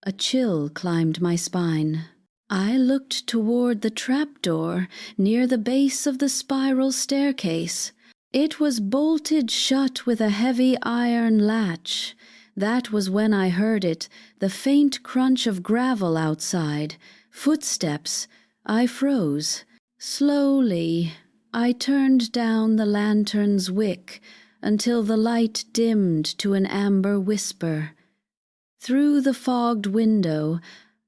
A chill climbed my spine. I looked toward the trapdoor near the base of the spiral staircase. It was bolted shut with a heavy iron latch. That was when I heard it, the faint crunch of gravel outside. Footsteps. I froze. Slowly, I turned down the lantern's wick until the light dimmed to an amber whisper. Through the fogged window,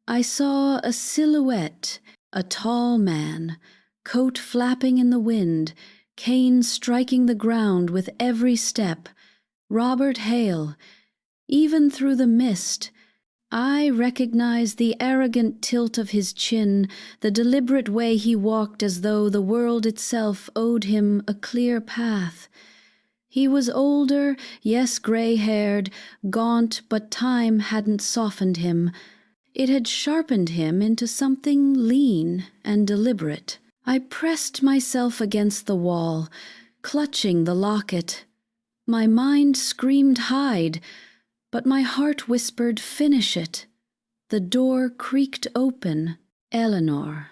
I saw a silhouette, a tall man, coat flapping in the wind, cane striking the ground with every step. Robert Hale. Even through the mist, I recognized the arrogant tilt of his chin, the deliberate way he walked as though the world itself owed him a clear path. He was older, yes, gray-haired, gaunt, but time hadn't softened him. It had sharpened him into something lean and deliberate. I pressed myself against the wall, clutching the locket. My mind screamed hide, but my heart whispered finish it. The door creaked open. Eleanor.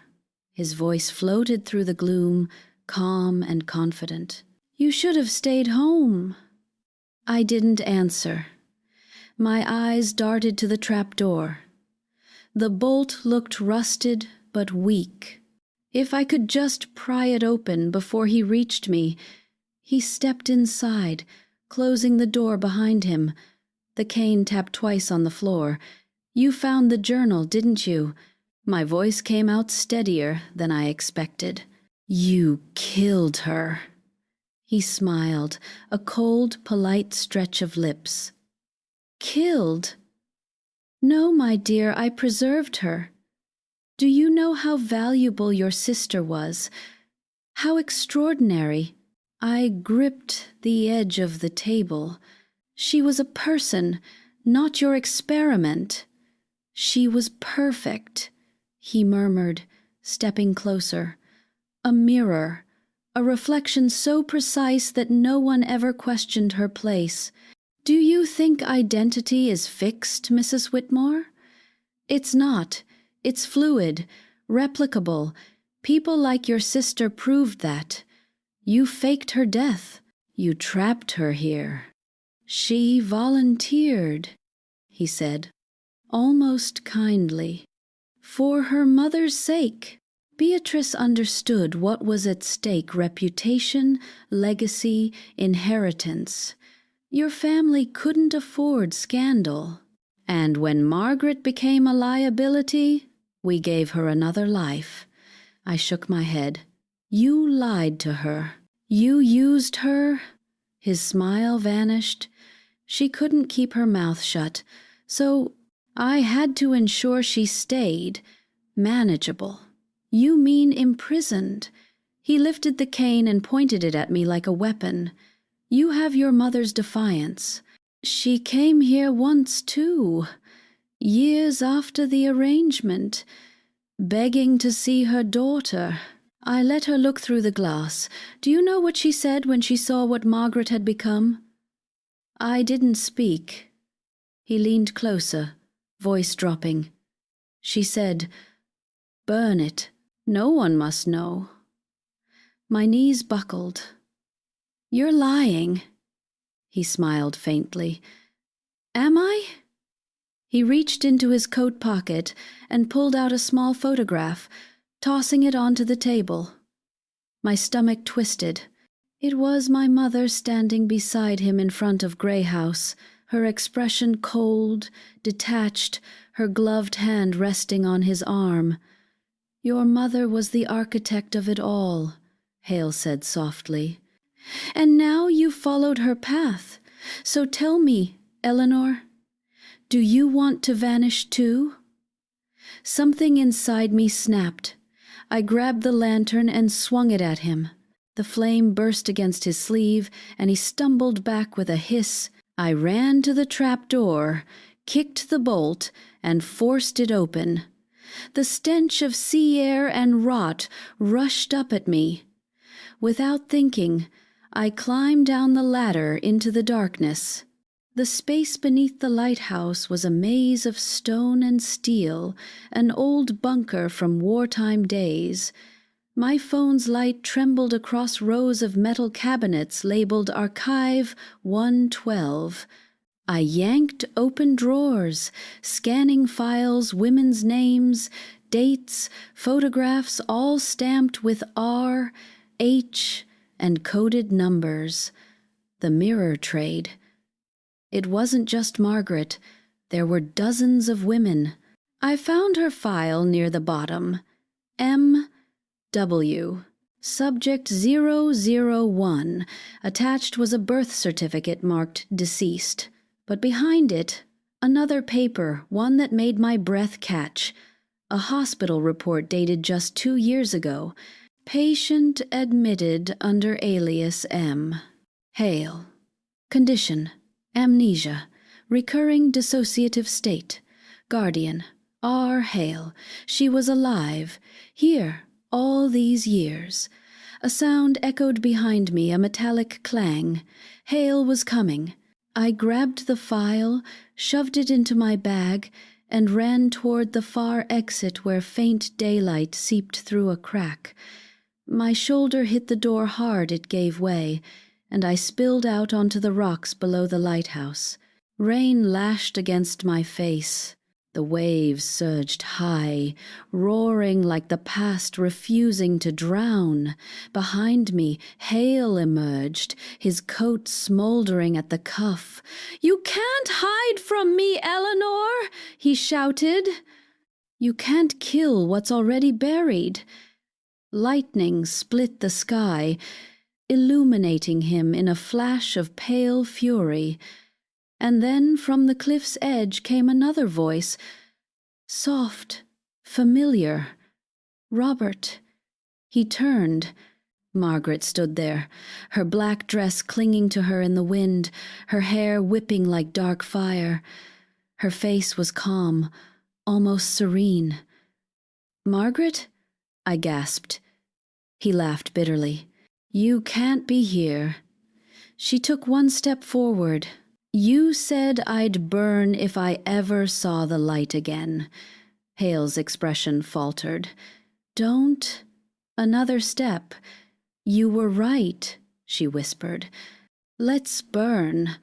His voice floated through the gloom, calm and confident. You should have stayed home. I didn't answer. My eyes darted to the trapdoor. The bolt looked rusted but weak. If I could just pry it open before he reached me. He stepped inside, closing the door behind him. The cane tapped twice on the floor. You found the journal, didn't you? My voice came out steadier than I expected. You killed her. He smiled, a cold, polite stretch of lips. Killed? No, my dear, I preserved her. Do you know how valuable your sister was? How extraordinary? I gripped the edge of the table. She was a person, not your experiment. She was perfect, he murmured, stepping closer. A mirror, a reflection so precise that no one ever questioned her place. Do you think identity is fixed, Mrs. Whitmore? It's not. It's fluid, replicable. People like your sister proved that. You faked her death. You trapped her here. She volunteered, he said, almost kindly. For her mother's sake. Beatrice understood what was at stake: reputation, legacy, inheritance. Your family couldn't afford scandal. And when Margaret became a liability, we gave her another life. I shook my head. You lied to her. You used her. His smile vanished. She couldn't keep her mouth shut, so I had to ensure she stayed manageable. You mean imprisoned. He lifted the cane and pointed it at me like a weapon. You have your mother's defiance. She came here once, too, years after the arrangement, begging to see her daughter. I let her look through the glass. Do you know what she said when she saw what Margaret had become? I didn't speak. He leaned closer, voice dropping. She said, "Burn it. No one must know. My knees buckled. "You're lying." He smiled faintly. "Am I?" He reached into his coat pocket and pulled out a small photograph, tossing it onto the table. My stomach twisted. It was my mother standing beside him in front of Grey House, her expression cold, detached, her gloved hand resting on his arm. "Your mother was the architect of it all," Hale said softly. "And now you've followed her path. So tell me, Eleanor, do you want to vanish too?" Something inside me snapped. I grabbed the lantern and swung it at him. The flame burst against his sleeve, and he stumbled back with a hiss. I ran to the trap door, kicked the bolt, and forced it open. The stench of sea air and rot rushed up at me. Without thinking, I climbed down the ladder into the darkness. The space beneath the lighthouse was a maze of stone and steel, an old bunker from wartime days. My phone's light trembled across rows of metal cabinets labeled Archive 112. I yanked open drawers, scanning files, women's names, dates, photographs, all stamped with R, H, and coded numbers. The mirror trade. It wasn't just Margaret. There were dozens of women. I found her file near the bottom. M.W. Subject 001. Attached was a birth certificate marked deceased. But behind it, another paper, one that made my breath catch. A hospital report dated just 2 years ago. Patient admitted under alias M. Hale. Condition: amnesia. Recurring dissociative state. Guardian: R. Hale. She was alive. Here, all these years. A sound echoed behind me, a metallic clang. Hale was coming. I grabbed the file, shoved it into my bag, and ran toward the far exit where faint daylight seeped through a crack. My shoulder hit the door hard, it gave way, and I spilled out onto the rocks below the lighthouse. Rain lashed against my face. The waves surged high, roaring like the past refusing to drown. Behind me, Hale emerged, his coat smoldering at the cuff. "You can't hide from me, Eleanor!" he shouted. "You can't kill what's already buried." Lightning split the sky, illuminating him in a flash of pale fury. And then from the cliff's edge came another voice, soft, familiar. "Robert." He turned. Margaret stood there, her black dress clinging to her in the wind, her hair whipping like dark fire. Her face was calm, almost serene. "Margaret?" I gasped. He laughed bitterly. "You can't be here." She took one step forward. "You said I'd burn if I ever saw the light again." Hale's expression faltered. "Don't." Another step. "You were right," she whispered. "Let's burn."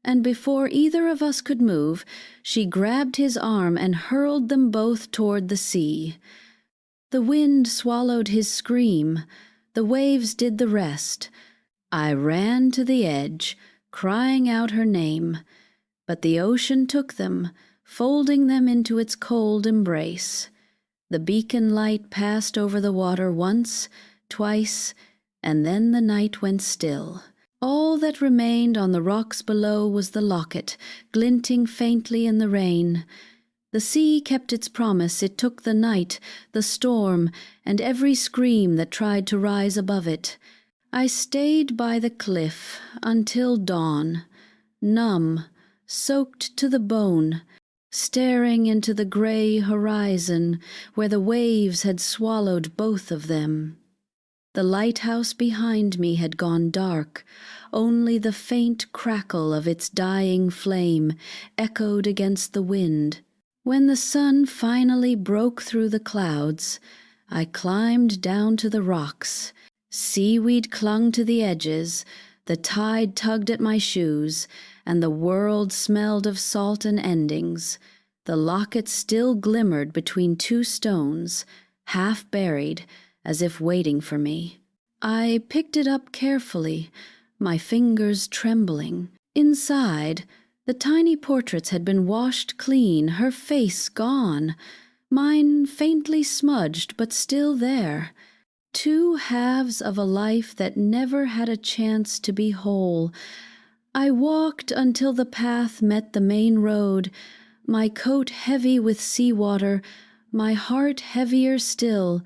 And before either of us could move, she grabbed his arm and hurled them both toward the sea. The wind swallowed his scream. The waves did the rest. I ran to the edge, crying out her name, but the ocean took them, folding them into its cold embrace. The beacon light passed over the water once, twice, and then the night went still. All that remained on the rocks below was the locket, glinting faintly in the rain. The sea kept its promise. It took the night, the storm, and every scream that tried to rise above it. I stayed by the cliff until dawn, numb, soaked to the bone, staring into the gray horizon where the waves had swallowed both of them. The lighthouse behind me had gone dark. Only the faint crackle of its dying flame echoed against the wind. When the sun finally broke through the clouds, I climbed down to the rocks, Seaweed clung to the edges, the tide tugged at my shoes, and the world smelled of salt and endings. The locket still glimmered between two stones, half buried, as if waiting for me. I picked it up carefully, my fingers trembling. Inside, the tiny portraits had been washed clean, her face gone, mine faintly smudged but still there. Two halves of a life that never had a chance to be whole. I walked until the path met the main road, my coat heavy with seawater, my heart heavier still.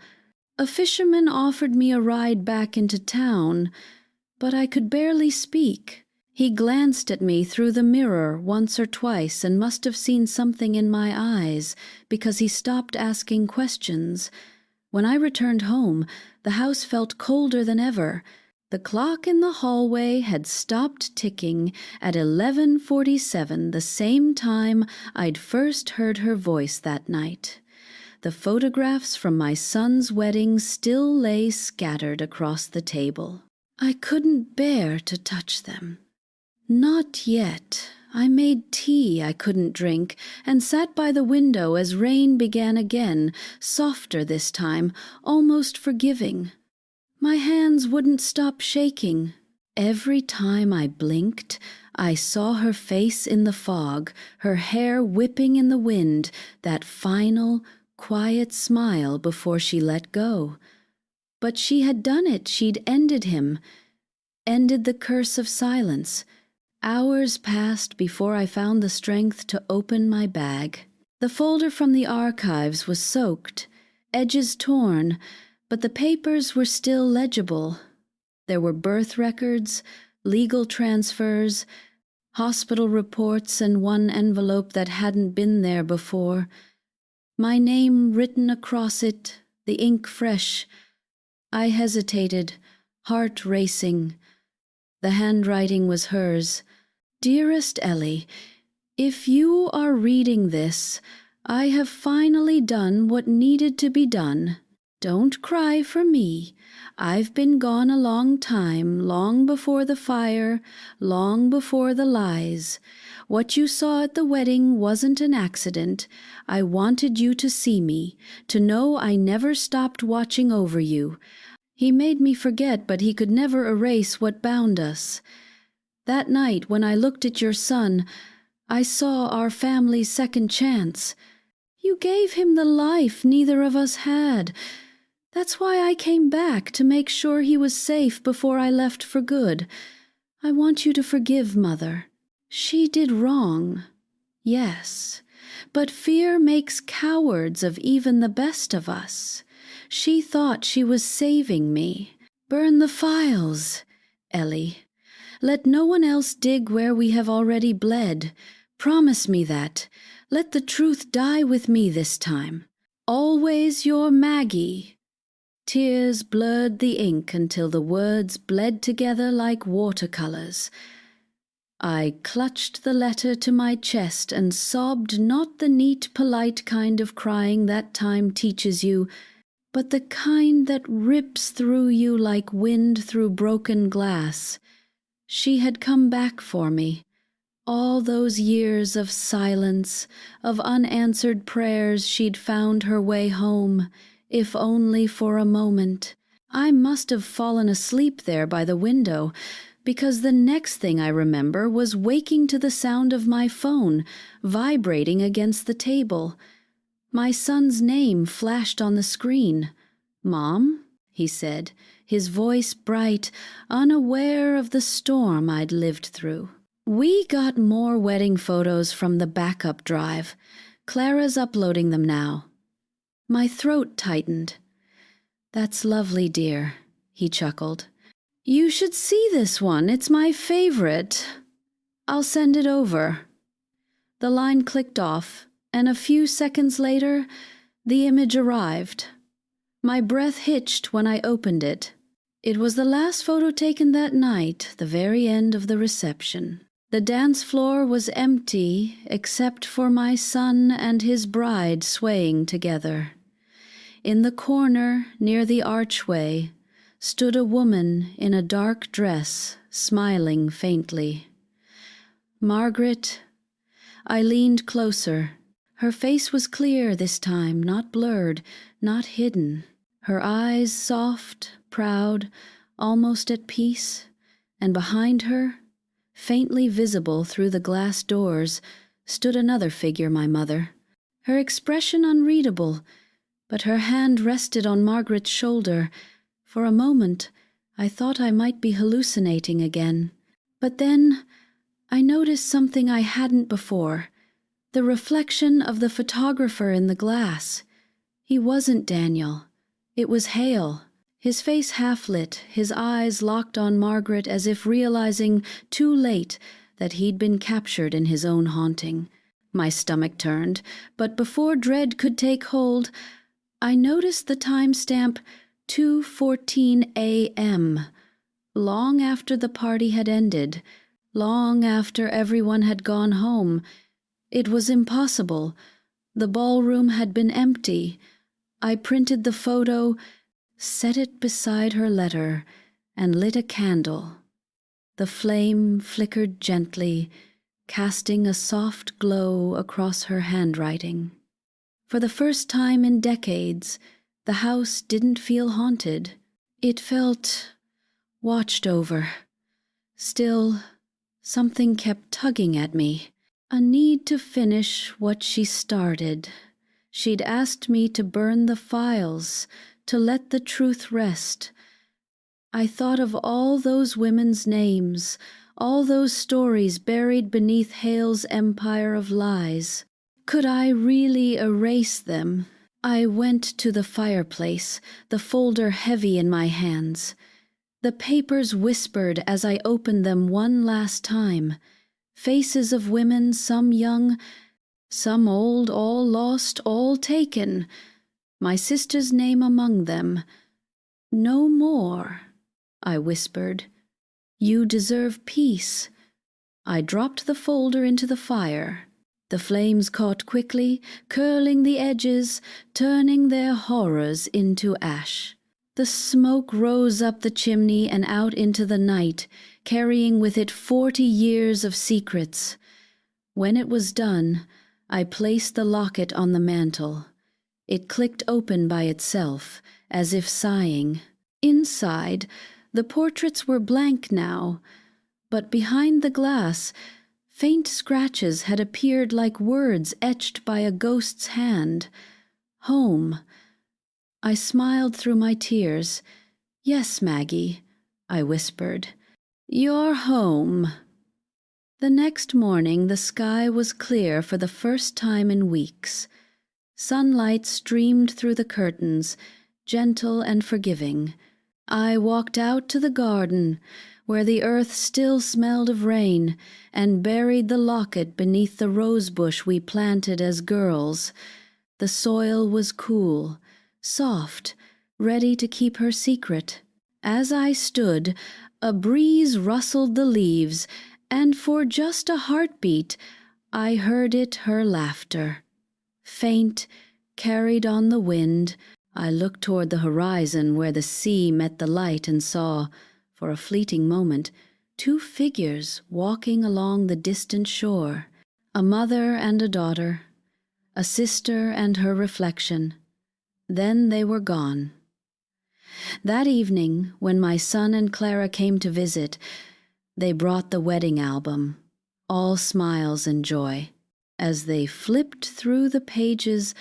A fisherman offered me a ride back into town, but I could barely speak. He glanced at me through the mirror once or twice and must have seen something in my eyes, because he stopped asking questions. When I returned home, the house felt colder than ever. The clock in the hallway had stopped ticking at 11:47, the same time I'd first heard her voice that night. The photographs from my son's wedding still lay scattered across the table. I couldn't bear to touch them. Not yet. I made tea I couldn't drink and sat by the window as rain began again, softer this time, almost forgiving. My hands wouldn't stop shaking. Every time I blinked, I saw her face in the fog, her hair whipping in the wind, that final, quiet smile before she let go. But she had done it. She'd ended him, ended the curse of silence. Hours passed before I found the strength to open my bag. The folder from the archives was soaked, edges torn, but the papers were still legible. There were birth records, legal transfers, hospital reports, and one envelope that hadn't been there before. My name written across it, the ink fresh. I hesitated, heart racing. The handwriting was hers. Dearest Ellie, if you are reading this, I have finally done what needed to be done. Don't cry for me. I've been gone a long time, long before the fire, long before the lies. What you saw at the wedding wasn't an accident. I wanted you to see me, to know I never stopped watching over you. He made me forget, but he could never erase what bound us. That night, when I looked at your son, I saw our family's second chance. You gave him the life neither of us had. That's why I came back, to make sure he was safe before I left for good. I want you to forgive Mother. She did wrong, yes, but fear makes cowards of even the best of us. She thought she was saving me. Burn the files, Ellie. Let no one else dig where we have already bled. Promise me that. Let the truth die with me this time. Always your Maggie. Tears blurred the ink until the words bled together like watercolors. I clutched the letter to my chest and sobbed, not the neat, polite kind of crying that time teaches you, but the kind that rips through you like wind through broken glass. She had come back for me. All those years of silence, of unanswered prayers, she'd found her way home, if only for a moment. I must have fallen asleep there by the window, because the next thing I remember was waking to the sound of my phone vibrating against the table. My son's name flashed on the screen. "Mom?" he said, his voice bright, unaware of the storm I'd lived through. We got more wedding photos from the backup drive. Clara's uploading them now. My throat tightened. "That's lovely, dear," he chuckled. "You should see this one. It's my favorite. I'll send it over." The line clicked off, and a few seconds later, the image arrived. My breath hitched when I opened it. It was the last photo taken that night, the very end of the reception. The dance floor was empty except for my son and his bride swaying together. In the corner, near the archway, stood a woman in a dark dress, smiling faintly. "Margaret." I leaned closer. Her face was clear this time, not blurred, not hidden. Her eyes soft, proud, almost at peace, and behind her, faintly visible through the glass doors, stood another figure, my mother. Her expression unreadable, but her hand rested on Margaret's shoulder. For a moment, I thought I might be hallucinating again. But then I noticed something I hadn't before. The reflection of the photographer in the glass. He wasn't Daniel. It was Hale. His face half-lit, his eyes locked on Margaret as if realizing too late that he'd been captured in his own haunting. My stomach turned, but before dread could take hold, I noticed the timestamp 2:14 a.m. Long after the party had ended, long after everyone had gone home. It was impossible. The ballroom had been empty. I printed the photo, set it beside her letter, and lit a candle. The flame flickered gently, casting a soft glow across her handwriting. For the first time in decades, the house didn't feel haunted. It felt watched over. Still, something kept tugging at me. A need to finish what she started. She'd asked me to burn the files, to let the truth rest. I thought of all those women's names, all those stories buried beneath Hale's empire of lies. Could I really erase them? I went to the fireplace, the folder heavy in my hands. The papers whispered as I opened them one last time. Faces of women, some young, some old, all lost, all taken. My sister's name among them. "No more," I whispered. "You deserve peace." I dropped the folder into the fire. The flames caught quickly, curling the edges, turning their horrors into ash. The smoke rose up the chimney and out into the night, carrying with it 40 years of secrets. When it was done, I placed the locket on the mantel. It clicked open by itself, as if sighing. Inside, the portraits were blank now, but behind the glass, faint scratches had appeared like words etched by a ghost's hand. Home. I smiled through my tears. "Yes, Maggie," I whispered. "You're home." The next morning the sky was clear for the first time in weeks. Sunlight streamed through the curtains, gentle and forgiving. I walked out to the garden, where the earth still smelled of rain, and buried the locket beneath the rosebush we planted as girls. The soil was cool, soft, ready to keep her secret. As I stood, a breeze rustled the leaves, and for just a heartbeat, I heard it her laughter. Faint, carried on the wind, I looked toward the horizon where the sea met the light and saw, for a fleeting moment, 2 figures walking along the distant shore, a mother and a daughter, a sister and her reflection. Then they were gone. That evening, when my son and Clara came to visit, they brought the wedding album, all smiles and joy. As they flipped through the pages,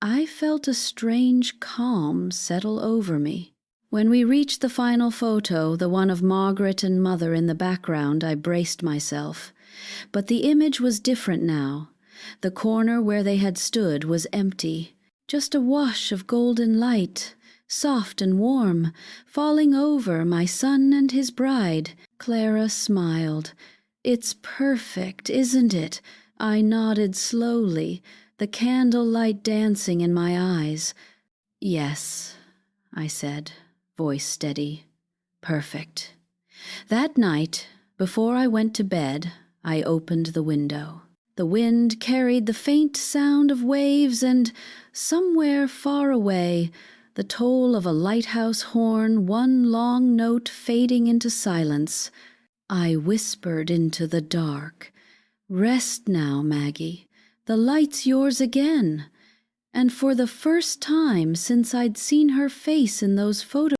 I felt a strange calm settle over me. When we reached the final photo, the one of Margaret and Mother in the background, I braced myself. But the image was different now. The corner where they had stood was empty. Just a wash of golden light, soft and warm, falling over my son and his bride. Clara smiled. "It's perfect, isn't it?" I nodded slowly, the candlelight dancing in my eyes. "Yes," I said, voice steady. "Perfect." That night, before I went to bed, I opened the window. The wind carried the faint sound of waves and, somewhere far away, the toll of a lighthouse horn, one long note fading into silence, I whispered into the dark, "Rest now, Maggie, the light's yours again." And for the first time since I'd seen her face in those photographs,